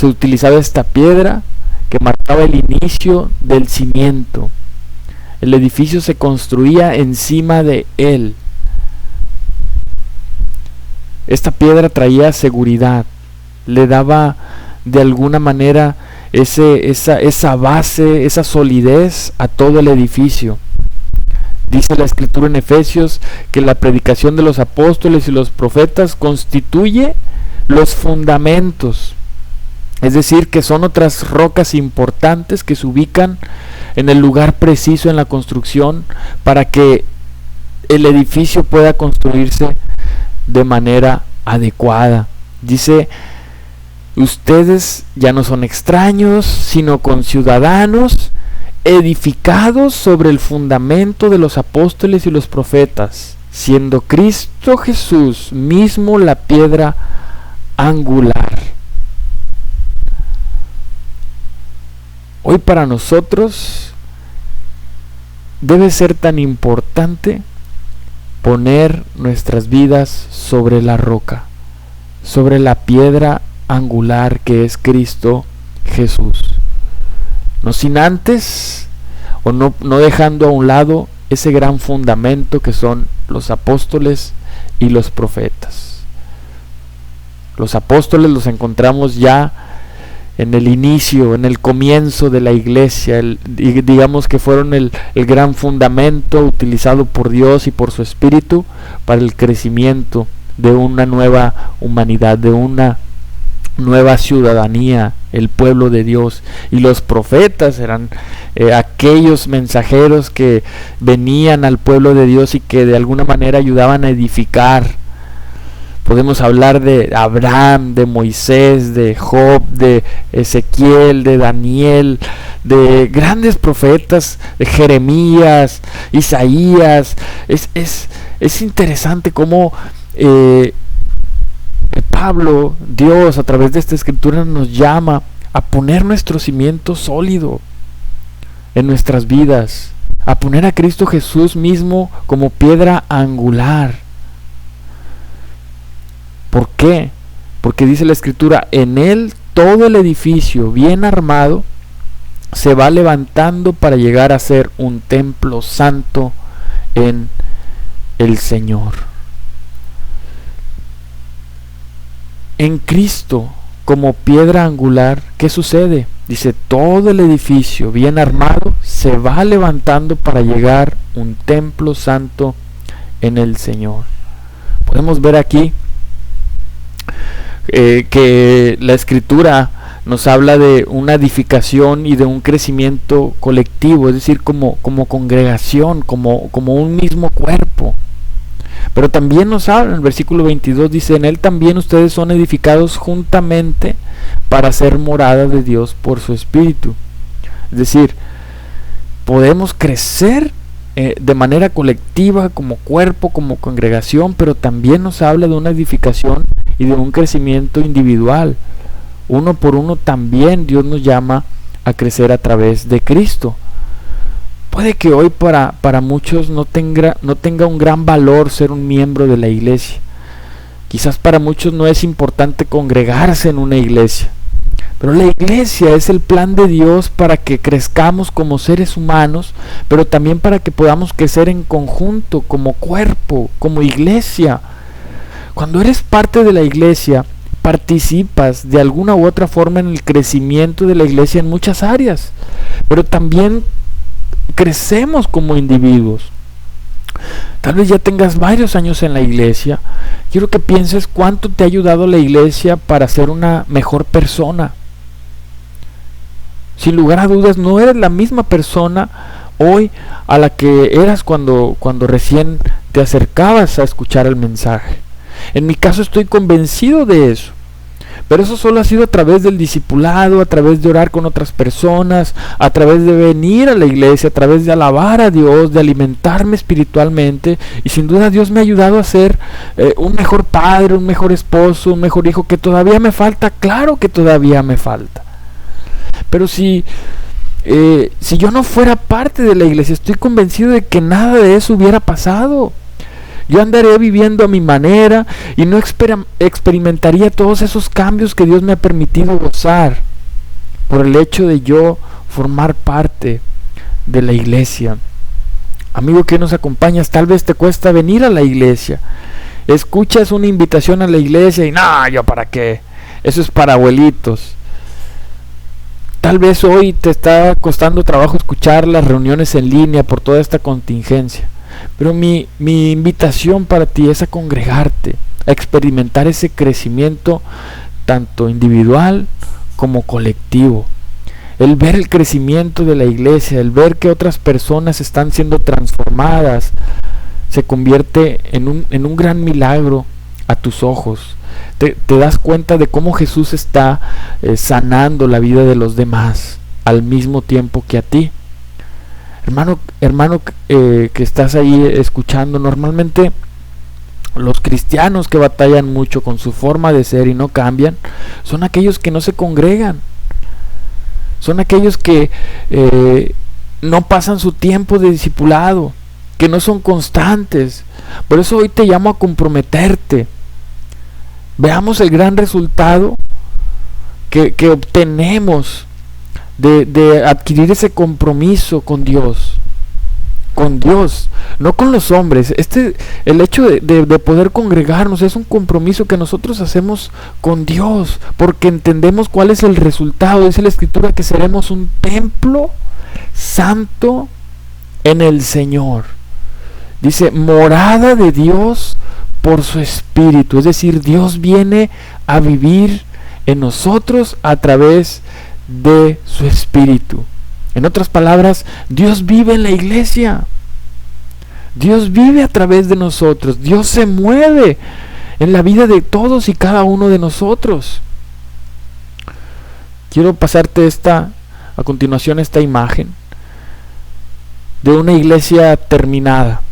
utilizaba esta piedra que marcaba el inicio del cimiento. El edificio se construía encima de él. Esta piedra traía seguridad, le daba de alguna manera esa base, esa solidez a todo el edificio. Dice la Escritura en Efesios que la predicación de los apóstoles y los profetas constituye los fundamentos, es decir, que son otras rocas importantes que se ubican en el lugar preciso en la construcción para que el edificio pueda construirse de manera adecuada. Dice: ustedes ya no son extraños, sino conciudadanos, edificados sobre el fundamento de los apóstoles y los profetas, siendo Cristo Jesús mismo la piedra angular. Hoy para nosotros debe ser tan importante poner nuestras vidas sobre la roca, sobre la piedra angular que es Cristo Jesús. No sin antes, o no dejando a un lado ese gran fundamento que son los apóstoles y los profetas. Los apóstoles los encontramos ya en el inicio, en el comienzo de la iglesia, digamos que fueron el gran fundamento utilizado por Dios y por su Espíritu para el crecimiento de una nueva humanidad, de una nueva ciudadanía, el pueblo de Dios. Y los profetas eran aquellos mensajeros que venían al pueblo de Dios y que de alguna manera ayudaban a edificar. Podemos hablar de Abraham, de Moisés, de Job, de Ezequiel, de Daniel, de grandes profetas, de Jeremías, Isaías. Es interesante cómo Pablo, Dios, a través de esta escritura nos llama a poner nuestro cimiento sólido en nuestras vidas, a poner a Cristo Jesús mismo como piedra angular. ¿Por qué? Porque dice la Escritura: en él todo el edificio bien armado se va levantando para llegar a ser un templo santo en el Señor. en Cristo como piedra angular, ¿qué sucede? Dice, todo el edificio bien armado se va levantando para llegar un templo santo en el Señor. Podemos ver aquí que la Escritura nos habla de una edificación y de un crecimiento colectivo, es decir, como congregación, como un mismo cuerpo. Pero también nos habla, en el versículo 22 dice, en él también ustedes son edificados juntamente para ser morada de Dios por su Espíritu. Es decir, podemos crecer de manera colectiva, como cuerpo, como congregación, pero también nos habla de una edificación y de un crecimiento individual. Uno por uno también Dios nos llama a crecer a través de Cristo. Puede que hoy para muchos no tenga un gran valor ser un miembro de la iglesia. Quizás para muchos no es importante congregarse en una iglesia. Pero la iglesia es el plan de Dios para que crezcamos como seres humanos, pero también para que podamos crecer en conjunto, como cuerpo, como iglesia. Cuando eres parte de la iglesia, participas de alguna u otra forma en el crecimiento de la iglesia en muchas áreas, pero también crecemos como individuos. Tal vez ya tengas varios años en la iglesia. Quiero que pienses cuánto te ha ayudado la iglesia para ser una mejor persona. Sin lugar a dudas, no eres la misma persona hoy a la que eras cuando recién te acercabas a escuchar el mensaje. En mi caso estoy convencido de eso. Pero eso solo ha sido a través del discipulado, a través de orar con otras personas, a través de venir a la iglesia, a través de alabar a Dios, de alimentarme espiritualmente. Y sin duda Dios me ha ayudado a ser un mejor padre, un mejor esposo, un mejor hijo, que todavía me falta, claro que todavía me falta. Pero si yo no fuera parte de la iglesia, estoy convencido de que nada de eso hubiera pasado. Yo andaré viviendo a mi manera y no experimentaría todos esos cambios que Dios me ha permitido gozar por el hecho de yo formar parte de la iglesia. Amigo que nos acompañas, tal vez te cuesta venir a la iglesia. Escuchas una invitación a la iglesia y no, ¿yo para qué? Eso es para abuelitos. Tal vez hoy te está costando trabajo escuchar las reuniones en línea por toda esta contingencia. Pero mi invitación para ti es a congregarte, a experimentar ese crecimiento tanto individual como colectivo. El ver el crecimiento de la iglesia, el ver que otras personas están siendo transformadas, se convierte en un gran milagro a tus ojos. Te das cuenta de cómo Jesús está sanando la vida de los demás al mismo tiempo que a ti. Hermano que estás ahí escuchando, normalmente los cristianos que batallan mucho con su forma de ser y no cambian, son aquellos que no se congregan, son aquellos que no pasan su tiempo de discipulado, que no son constantes. Por eso hoy te llamo a comprometerte. Veamos el gran resultado que obtenemos de adquirir ese compromiso con Dios, no con los hombres. El hecho de poder congregarnos es un compromiso que nosotros hacemos con Dios, porque entendemos cuál es el resultado. Dice la Escritura que seremos un templo santo en el Señor. Dice, morada de Dios por su Espíritu. Es decir, Dios viene a vivir en nosotros a través de su Espíritu. En otras palabras, Dios vive en la iglesia. Dios vive a través de nosotros. Dios se mueve en la vida de todos y cada uno de nosotros. Quiero pasarte a continuación esta imagen de una iglesia terminada.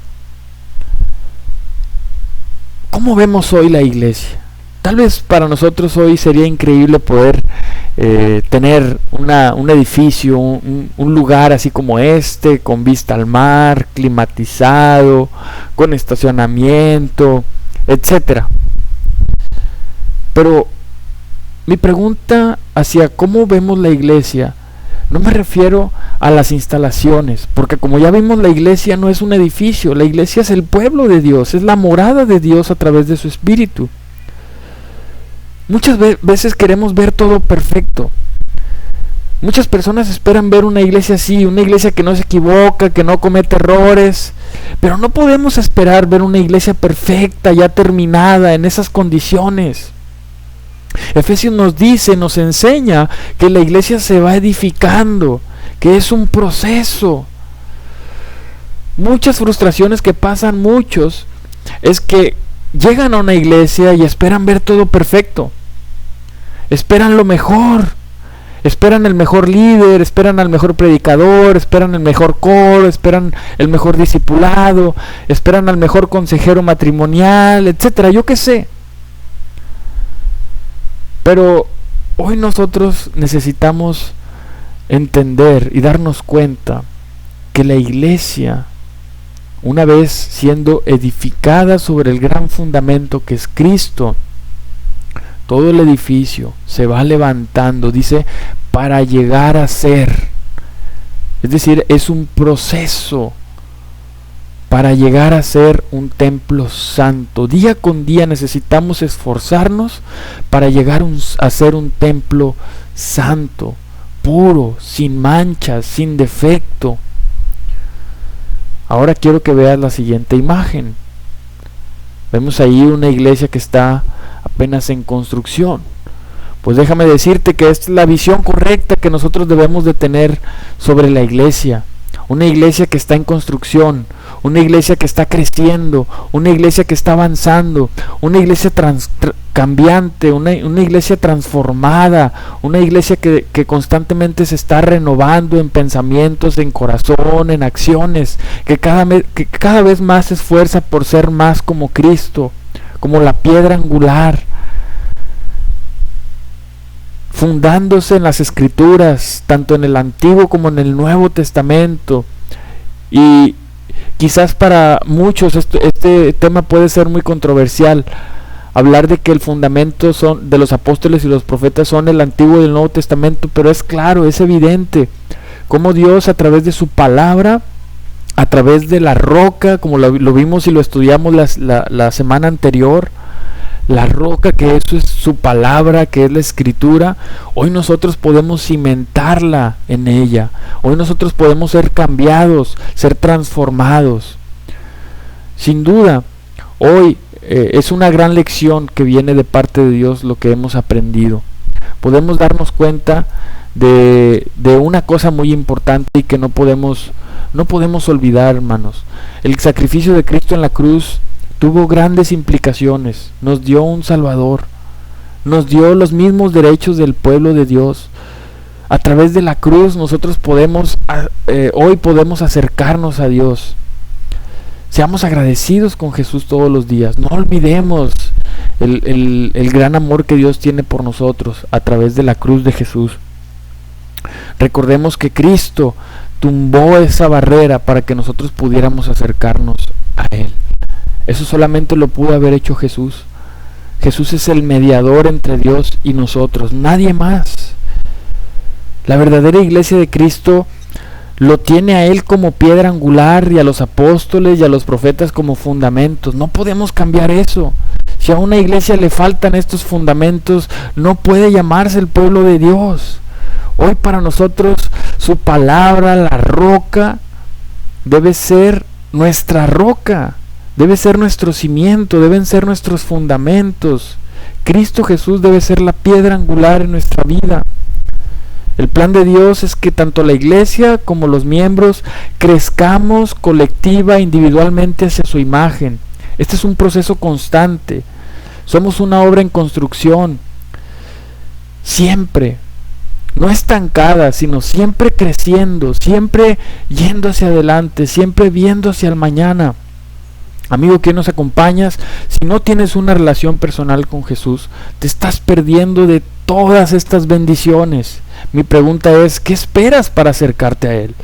¿Cómo vemos hoy la iglesia? Tal vez para nosotros hoy sería increíble poder tener un edificio, un lugar así como este, con vista al mar, climatizado, con estacionamiento, etcétera. Pero mi pregunta hacia cómo vemos la iglesia, no me refiero a las instalaciones, porque como ya vimos, la iglesia no es un edificio, la iglesia es el pueblo de Dios, es la morada de Dios a través de su Espíritu. Muchas veces queremos ver todo perfecto. Muchas personas esperan ver una iglesia así, una iglesia que no se equivoca, que no comete errores, pero no podemos esperar ver una iglesia perfecta, ya terminada, en esas condiciones. Efesios nos dice, nos enseña que la iglesia se va edificando, que es un proceso. Muchas frustraciones que pasan muchos es que llegan a una iglesia y esperan ver todo perfecto. Esperan lo mejor. Esperan el mejor líder, esperan al mejor predicador, esperan el mejor coro, esperan el mejor discipulado, esperan al mejor consejero matrimonial, etcétera, yo qué sé. Pero hoy nosotros necesitamos entender y darnos cuenta que la iglesia, una vez siendo edificada sobre el gran fundamento que es Cristo, todo el edificio se va levantando, dice, para llegar a ser. Es decir, es un proceso para llegar a ser un templo santo. Día con día necesitamos esforzarnos para llegar a ser un templo santo, puro, sin manchas, sin defecto. Ahora quiero que veas la siguiente imagen. Vemos ahí una iglesia que está apenas en construcción. Pues déjame decirte que esta es la visión correcta que nosotros debemos de tener sobre la iglesia. Una iglesia que está en construcción, una iglesia que está creciendo, una iglesia que está avanzando, una iglesia cambiante, una iglesia transformada, una iglesia que constantemente se está renovando en pensamientos, en corazón, en acciones, que cada vez más se esfuerza por ser más como Cristo, como la piedra angular, fundándose en las Escrituras, tanto en el Antiguo como en el Nuevo Testamento. Y quizás para muchos este tema puede ser muy controversial, hablar de que el fundamento de los apóstoles y los profetas son el Antiguo y el Nuevo Testamento, pero es claro, es evidente cómo Dios a través de su palabra, a través de la roca, como lo vimos y lo estudiamos la semana anterior, la roca, que eso es su palabra, que es la Escritura, hoy nosotros podemos cimentarla en ella. Hoy nosotros podemos ser cambiados, ser transformados. Sin duda, hoy es una gran lección que viene de parte de Dios lo que hemos aprendido. Podemos darnos cuenta de una cosa muy importante y que no podemos olvidar, hermanos. El sacrificio de Cristo en la cruz tuvo grandes implicaciones. Nos dio un Salvador, nos dio los mismos derechos del pueblo de Dios. A través de la cruz nosotros hoy podemos acercarnos a Dios. Seamos agradecidos con Jesús todos los días. No olvidemos el gran amor que Dios tiene por nosotros a través de la cruz de Jesús. Recordemos que Cristo tumbó esa barrera para que nosotros pudiéramos acercarnos a Él. Eso solamente lo pudo haber hecho Jesús. Jesús es el mediador entre Dios y nosotros, nadie más. La verdadera iglesia de Cristo lo tiene a Él como piedra angular y a los apóstoles y a los profetas como fundamentos. No podemos cambiar eso. Si a una iglesia le faltan estos fundamentos, no puede llamarse el pueblo de Dios. Hoy para nosotros su palabra, la roca, debe ser nuestra roca. Debe ser nuestro cimiento, deben ser nuestros fundamentos. Cristo Jesús debe ser la piedra angular en nuestra vida. El plan de Dios es que tanto la iglesia como los miembros crezcamos colectiva e individualmente hacia su imagen. Este es un proceso constante. Somos una obra en construcción. Siempre. No estancada, sino siempre creciendo, siempre yendo hacia adelante, siempre viendo hacia el mañana. Amigo que nos acompañas, si no tienes una relación personal con Jesús, te estás perdiendo de todas estas bendiciones. Mi pregunta es, ¿qué esperas para acercarte a Él?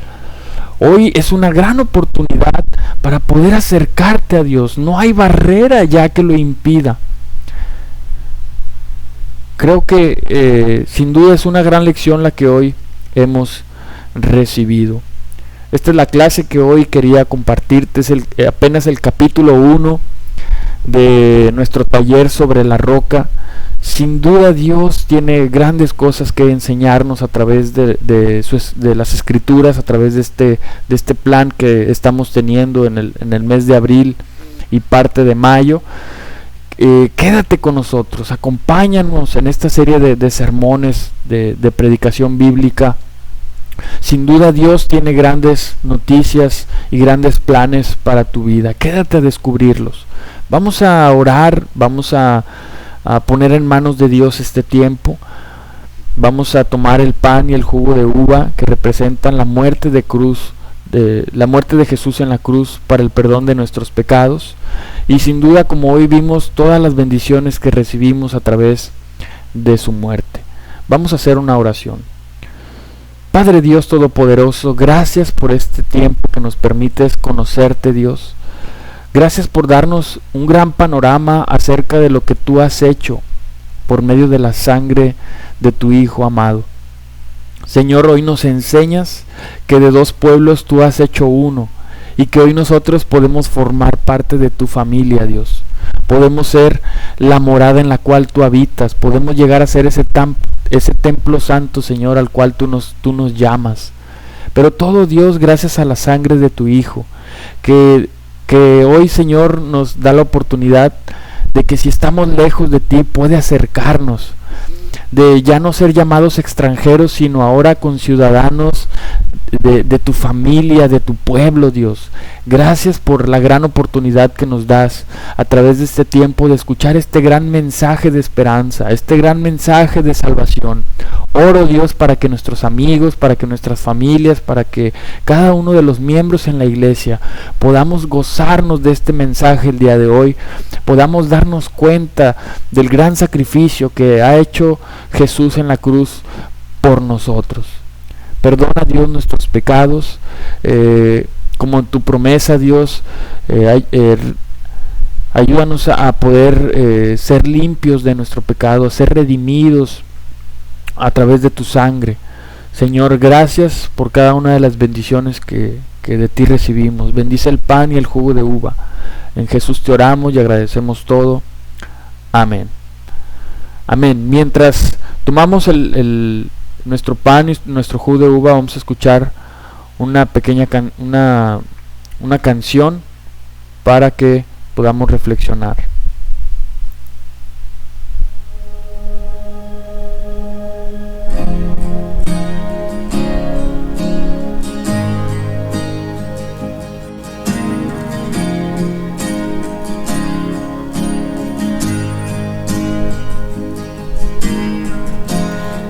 Hoy es una gran oportunidad para poder acercarte a Dios. No hay barrera ya que lo impida. Creo que sin duda es una gran lección la que hoy hemos recibido. Esta es la clase que hoy quería compartirte, es apenas el capítulo 1 de nuestro taller sobre la roca. Sin duda Dios tiene grandes cosas que enseñarnos a través de las escrituras, a través de este plan que estamos teniendo en el mes de abril y parte de mayo. Quédate con nosotros, acompáñanos en esta serie de sermones de predicación bíblica. Sin duda Dios tiene grandes noticias y grandes planes para tu vida. Quédate a descubrirlos. Vamos a orar, vamos a poner en manos de Dios este tiempo. Vamos a tomar el pan y el jugo de uva que representan la muerte de Jesús en la cruz para el perdón de nuestros pecados. Y sin duda, como hoy vimos, todas las bendiciones que recibimos a través de su muerte. Vamos a hacer una oración. Padre Dios Todopoderoso, gracias por este tiempo que nos permites conocerte, Dios. Gracias por darnos un gran panorama acerca de lo que tú has hecho por medio de la sangre de tu Hijo amado. Señor, hoy nos enseñas que de dos pueblos tú has hecho uno y que hoy nosotros podemos formar parte de tu familia, Dios. Podemos ser la morada en la cual tú habitas, podemos llegar a ser ese templo santo, Señor, al cual tú nos llamas. Pero todo, Dios, gracias a la sangre de tu Hijo, que hoy, Señor, nos da la oportunidad de que si estamos lejos de ti, puede acercarnos, de ya no ser llamados extranjeros, sino ahora conciudadanos de tu familia, de tu pueblo, Dios. Gracias por la gran oportunidad que nos das a través de este tiempo de escuchar este gran mensaje de esperanza, este gran mensaje de salvación. Oro, Dios, para que nuestros amigos, para que nuestras familias, para que cada uno de los miembros en la iglesia podamos gozarnos de este mensaje el día de hoy, podamos darnos cuenta del gran sacrificio que ha hecho Jesús en la cruz por nosotros. Perdona, Dios, nuestros pecados, como en tu promesa, Dios, ayúdanos a poder ser limpios de nuestro pecado, ser redimidos a través de tu sangre. Señor, gracias por cada una de las bendiciones que de ti recibimos. Bendice el pan y el jugo de uva. En Jesús te oramos y agradecemos todo. Amén. Amén. Mientras tomamos nuestro pan y nuestro jugo de uva, vamos a escuchar una pequeña una canción para que podamos reflexionar.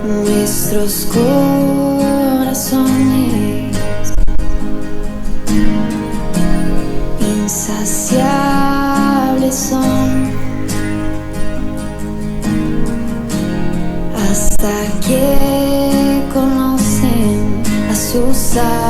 Nuestros corazones insaciables son hasta que conocen a su Salvador.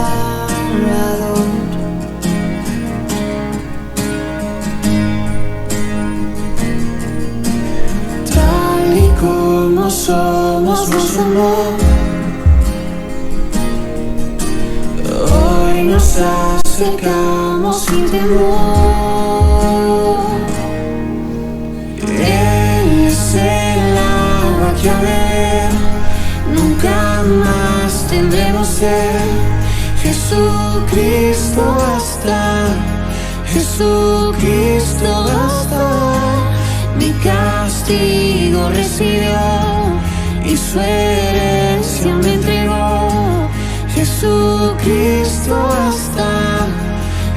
Tal y como somos, nos amó. Hoy nos acercamos sin temor. Él es el agua que a beber nunca más tendremos sed. Jesucristo basta, Jesucristo basta. Mi castigo recibió y su herencia me entregó. Jesucristo basta,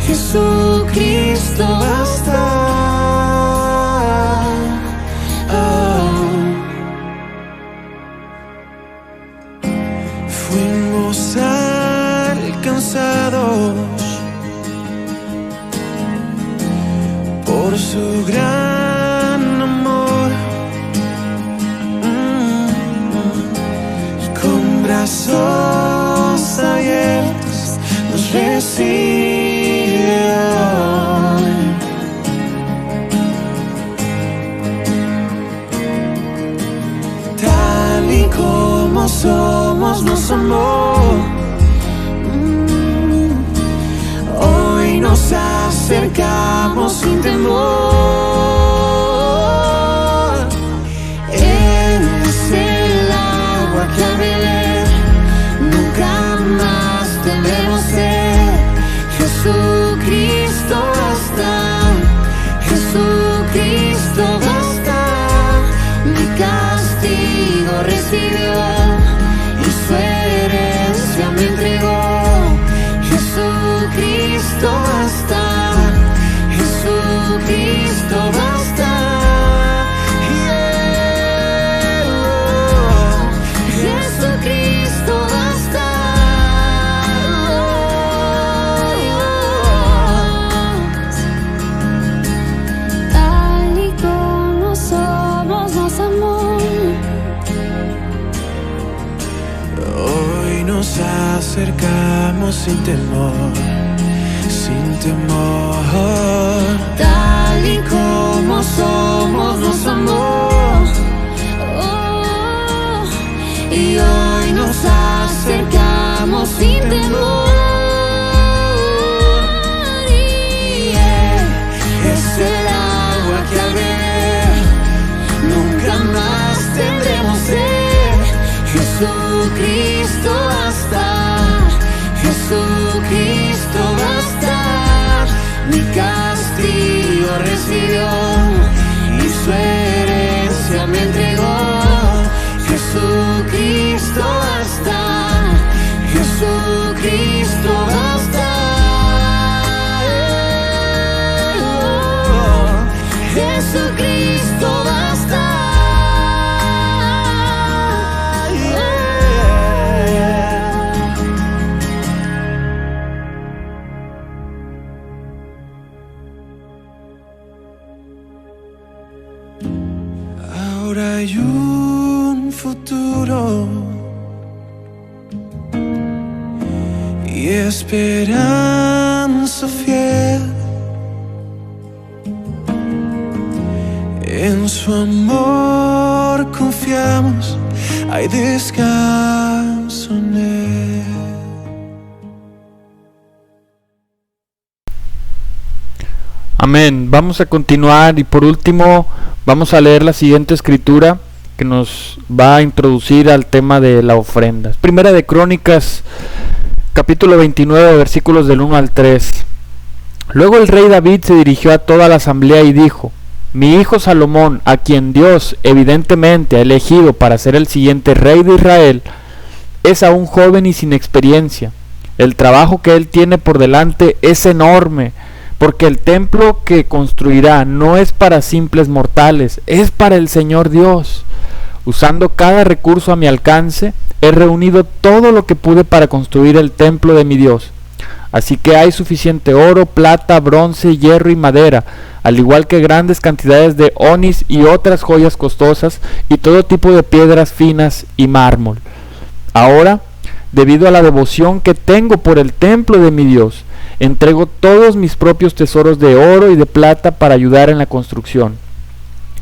Jesucristo basta. Fuimos alcanzados por su gran amor. Con brazos abiertos nos recibe hoy. Tal y como somos, nos amó. Hoy nos acercamos sin temor. Cristo basta, mi castigo recibió y su herencia me entregó. Jesucristo basta, Jesucristo basta. Jesucristo basta. Tal y como somos nos amó. Hoy nos acercamos sin temor, sin temor. Tal y como somos nos amó. Y hoy nos acercamos sin temor. Y es el agua que al beber nunca más tendremos sed. Jesucristo basta, Jesucristo basta. Mi castigo recibió y su herencia me entregó. Jesucristo basta, Jesucristo basta. Jesucristo basta. Ahora hay un futuro y esperanza fiel. En su amor confiamos, hay descanso en él. Amén. Vamos a continuar y por último vamos a leer la siguiente escritura que nos va a introducir al tema de la ofrenda. Primera de Crónicas, capítulo 29, versículos del 1 al 3. Luego el rey David se dirigió a toda la asamblea y dijo: mi hijo Salomón, a quien Dios evidentemente ha elegido para ser el siguiente rey de Israel, es aún joven y sin experiencia. El trabajo que él tiene por delante es enorme, porque el templo que construirá no es para simples mortales, es para el Señor Dios. Usando cada recurso a mi alcance, he reunido todo lo que pude para construir el templo de mi Dios. Así que hay suficiente oro, plata, bronce, hierro y madera, al igual que grandes cantidades de onis y otras joyas costosas, y todo tipo de piedras finas y mármol. Ahora, debido a la devoción que tengo por el templo de mi Dios, entrego todos mis propios tesoros de oro y de plata para ayudar en la construcción.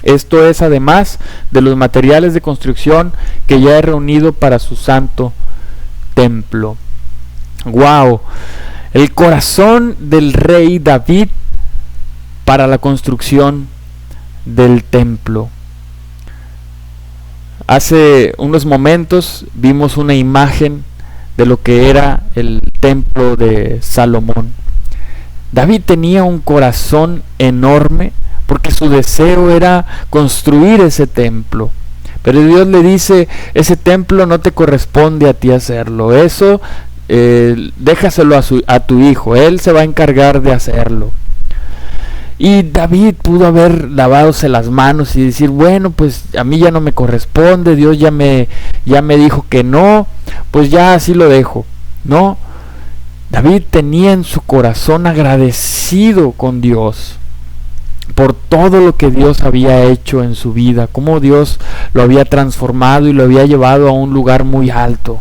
Esto es además de los materiales de construcción que ya he reunido para su santo templo. ¡Wow! El corazón del rey David para la construcción del templo. Hace unos momentos vimos una imagen de lo que era el templo de Salomón. David tenía un corazón enorme porque su deseo era construir ese templo. Pero Dios le dice: ese templo no te corresponde a ti hacerlo, eso déjaselo a tu hijo, él se va a encargar de hacerlo. Y David pudo haber lavadose las manos y decir: bueno, pues a mí ya no me corresponde, Dios ya me dijo que no, pues ya así lo dejo. No, David tenía en su corazón agradecido con Dios por todo lo que Dios había hecho en su vida, cómo Dios lo había transformado y lo había llevado a un lugar muy alto.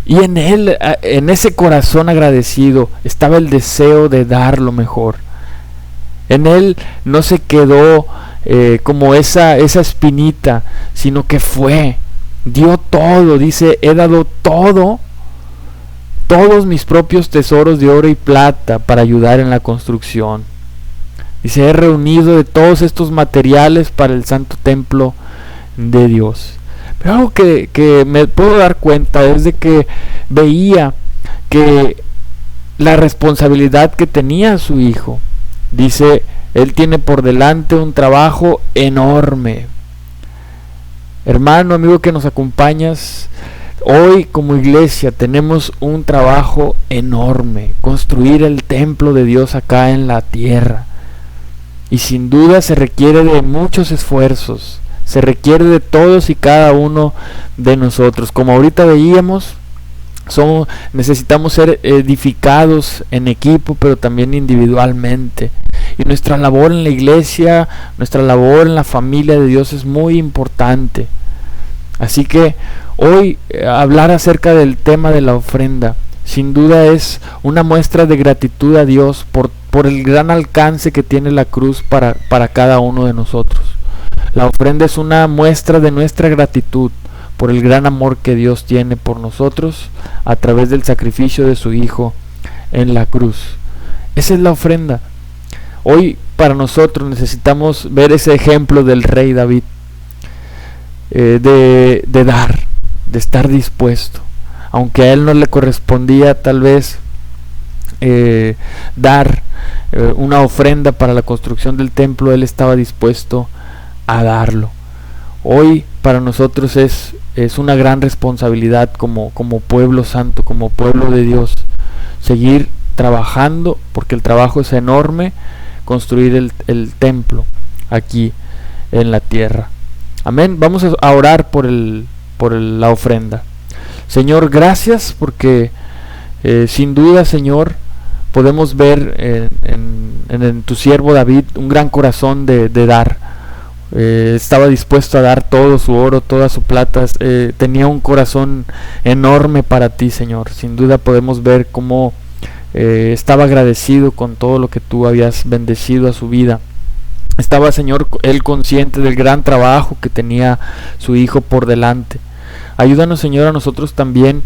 Y en él, en ese corazón agradecido, estaba el deseo de dar lo mejor. En él no se quedó como esa espinita, sino que dio todo. Dice: he dado todo, todos mis propios tesoros de oro y plata para ayudar en la construcción. Dice: he reunido de todos estos materiales para el santo templo de Dios. Pero algo que me puedo dar cuenta es de que veía que la responsabilidad que tenía su hijo. Dice, Él tiene por delante un trabajo enorme. Hermano, amigo que nos acompañas, hoy como iglesia tenemos un trabajo enorme, construir el templo de Dios acá en la tierra. Y sin duda se requiere de muchos esfuerzos, se requiere de todos y cada uno de nosotros. Como ahorita veíamos, necesitamos ser edificados en equipo, pero también individualmente. Y nuestra labor en la iglesia, nuestra labor en la familia de Dios es muy importante. Así que hoy hablar acerca del tema de la ofrenda, sin duda es una muestra de gratitud a Dios por el gran alcance que tiene la cruz para cada uno de nosotros. La ofrenda es una muestra de nuestra gratitud por el gran amor que Dios tiene por nosotros a través del sacrificio de su Hijo en la cruz. Esa es la ofrenda. Hoy para nosotros necesitamos ver ese ejemplo del rey David, de dar, de estar dispuesto. Aunque a él no le correspondía tal vez dar una ofrenda para la construcción del templo, él estaba dispuesto a darlo. Hoy para nosotros es una gran responsabilidad como pueblo santo, como pueblo de Dios, seguir trabajando, porque el trabajo es enorme, construir el templo aquí en la tierra. Amén. Vamos a orar por la ofrenda. Señor, gracias porque sin duda, Señor, podemos ver en tu siervo David un gran corazón de dar. Estaba dispuesto a dar todo su oro, toda su plata. Tenía un corazón enorme para ti, Señor. Sin duda podemos ver cómo estaba agradecido con todo lo que tú habías bendecido a su vida. Estaba, Señor, él consciente del gran trabajo que tenía su hijo por delante. Ayúdanos, Señor, a nosotros también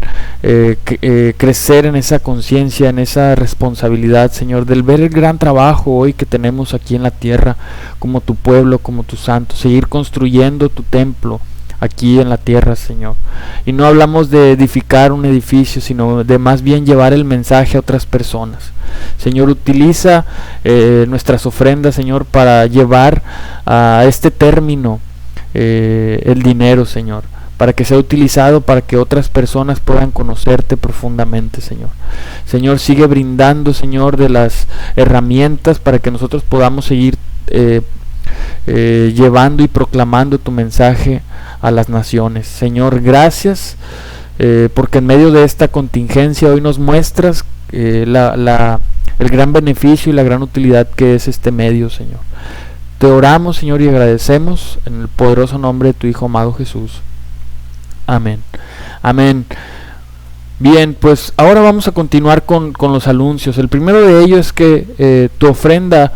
crecer en esa conciencia, en esa responsabilidad, Señor, del ver el gran trabajo hoy que tenemos aquí en la tierra, como tu pueblo, como tus santos, seguir construyendo tu templo aquí en la tierra, Señor. Y no hablamos de edificar un edificio, sino de más bien llevar el mensaje a otras personas. Señor, utiliza nuestras ofrendas, Señor, para llevar a este término el dinero, Señor, para que sea utilizado para que otras personas puedan conocerte profundamente, Señor. Señor, sigue brindando, Señor, de las herramientas para que nosotros podamos seguir llevando y proclamando tu mensaje a las naciones. Señor, gracias porque en medio de esta contingencia hoy nos muestras el gran beneficio y la gran utilidad que es este medio, Señor. Te oramos, Señor, y agradecemos en el poderoso nombre de tu Hijo amado Jesús. Amén. Amén. Bien, pues ahora vamos a continuar con los anuncios. El primero de ellos es que tu ofrenda,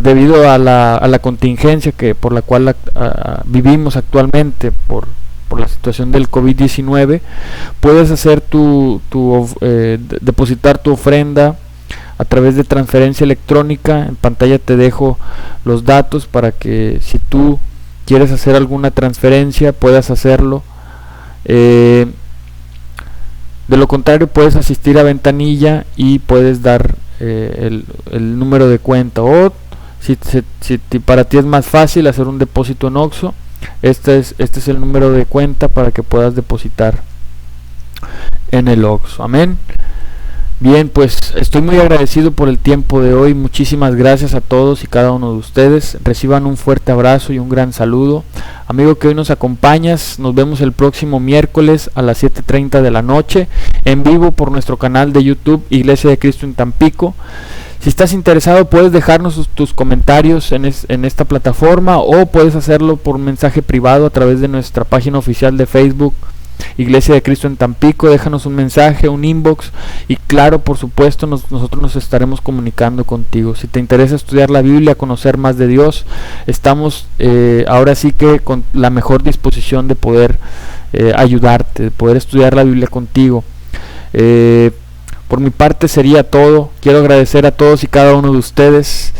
debido a la contingencia por la cual vivimos actualmente, por la situación del COVID-19, puedes hacer depositar tu ofrenda a través de transferencia electrónica. En pantalla te dejo los datos para que si tú quieres hacer alguna transferencia puedas hacerlo. De lo contrario, puedes asistir a ventanilla y puedes dar el número de cuenta, o si para ti es más fácil hacer un depósito en Oxxo, este es el número de cuenta para que puedas depositar en el Oxxo. Amén. Bien, pues estoy muy agradecido por el tiempo de hoy. Muchísimas gracias a todos y cada uno de ustedes. Reciban un fuerte abrazo y un gran saludo. Amigo que hoy nos acompañas, nos vemos el próximo miércoles a las 7:30 de la noche en vivo por nuestro canal de YouTube Iglesia de Cristo en Tampico. Si estás interesado puedes dejarnos tus comentarios en esta plataforma, o puedes hacerlo por mensaje privado a través de nuestra página oficial de Facebook Iglesia de Cristo en Tampico. Déjanos un mensaje, un inbox, y claro, por supuesto, nosotros nos estaremos comunicando contigo. Si te interesa estudiar la Biblia, conocer más de Dios, estamos ahora sí que con la mejor disposición de poder ayudarte, de poder estudiar la Biblia contigo. Por mi parte sería todo. Quiero agradecer a todos y cada uno de ustedes.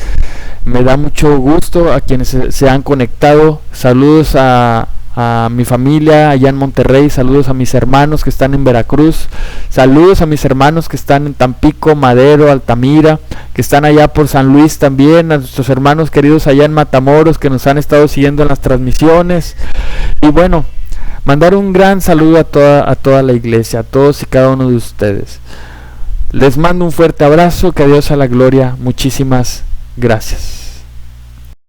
Me da mucho gusto a quienes se han conectado. Saludos a a mi familia allá en Monterrey, saludos a mis hermanos que están en Veracruz, saludos a mis hermanos que están en Tampico, Madero, Altamira, que están allá por San Luis también, a nuestros hermanos queridos allá en Matamoros que nos han estado siguiendo en las transmisiones. Y bueno, mandar un gran saludo a toda la iglesia, a todos y cada uno de ustedes. Les mando un fuerte abrazo, que a Dios a la gloria, muchísimas gracias.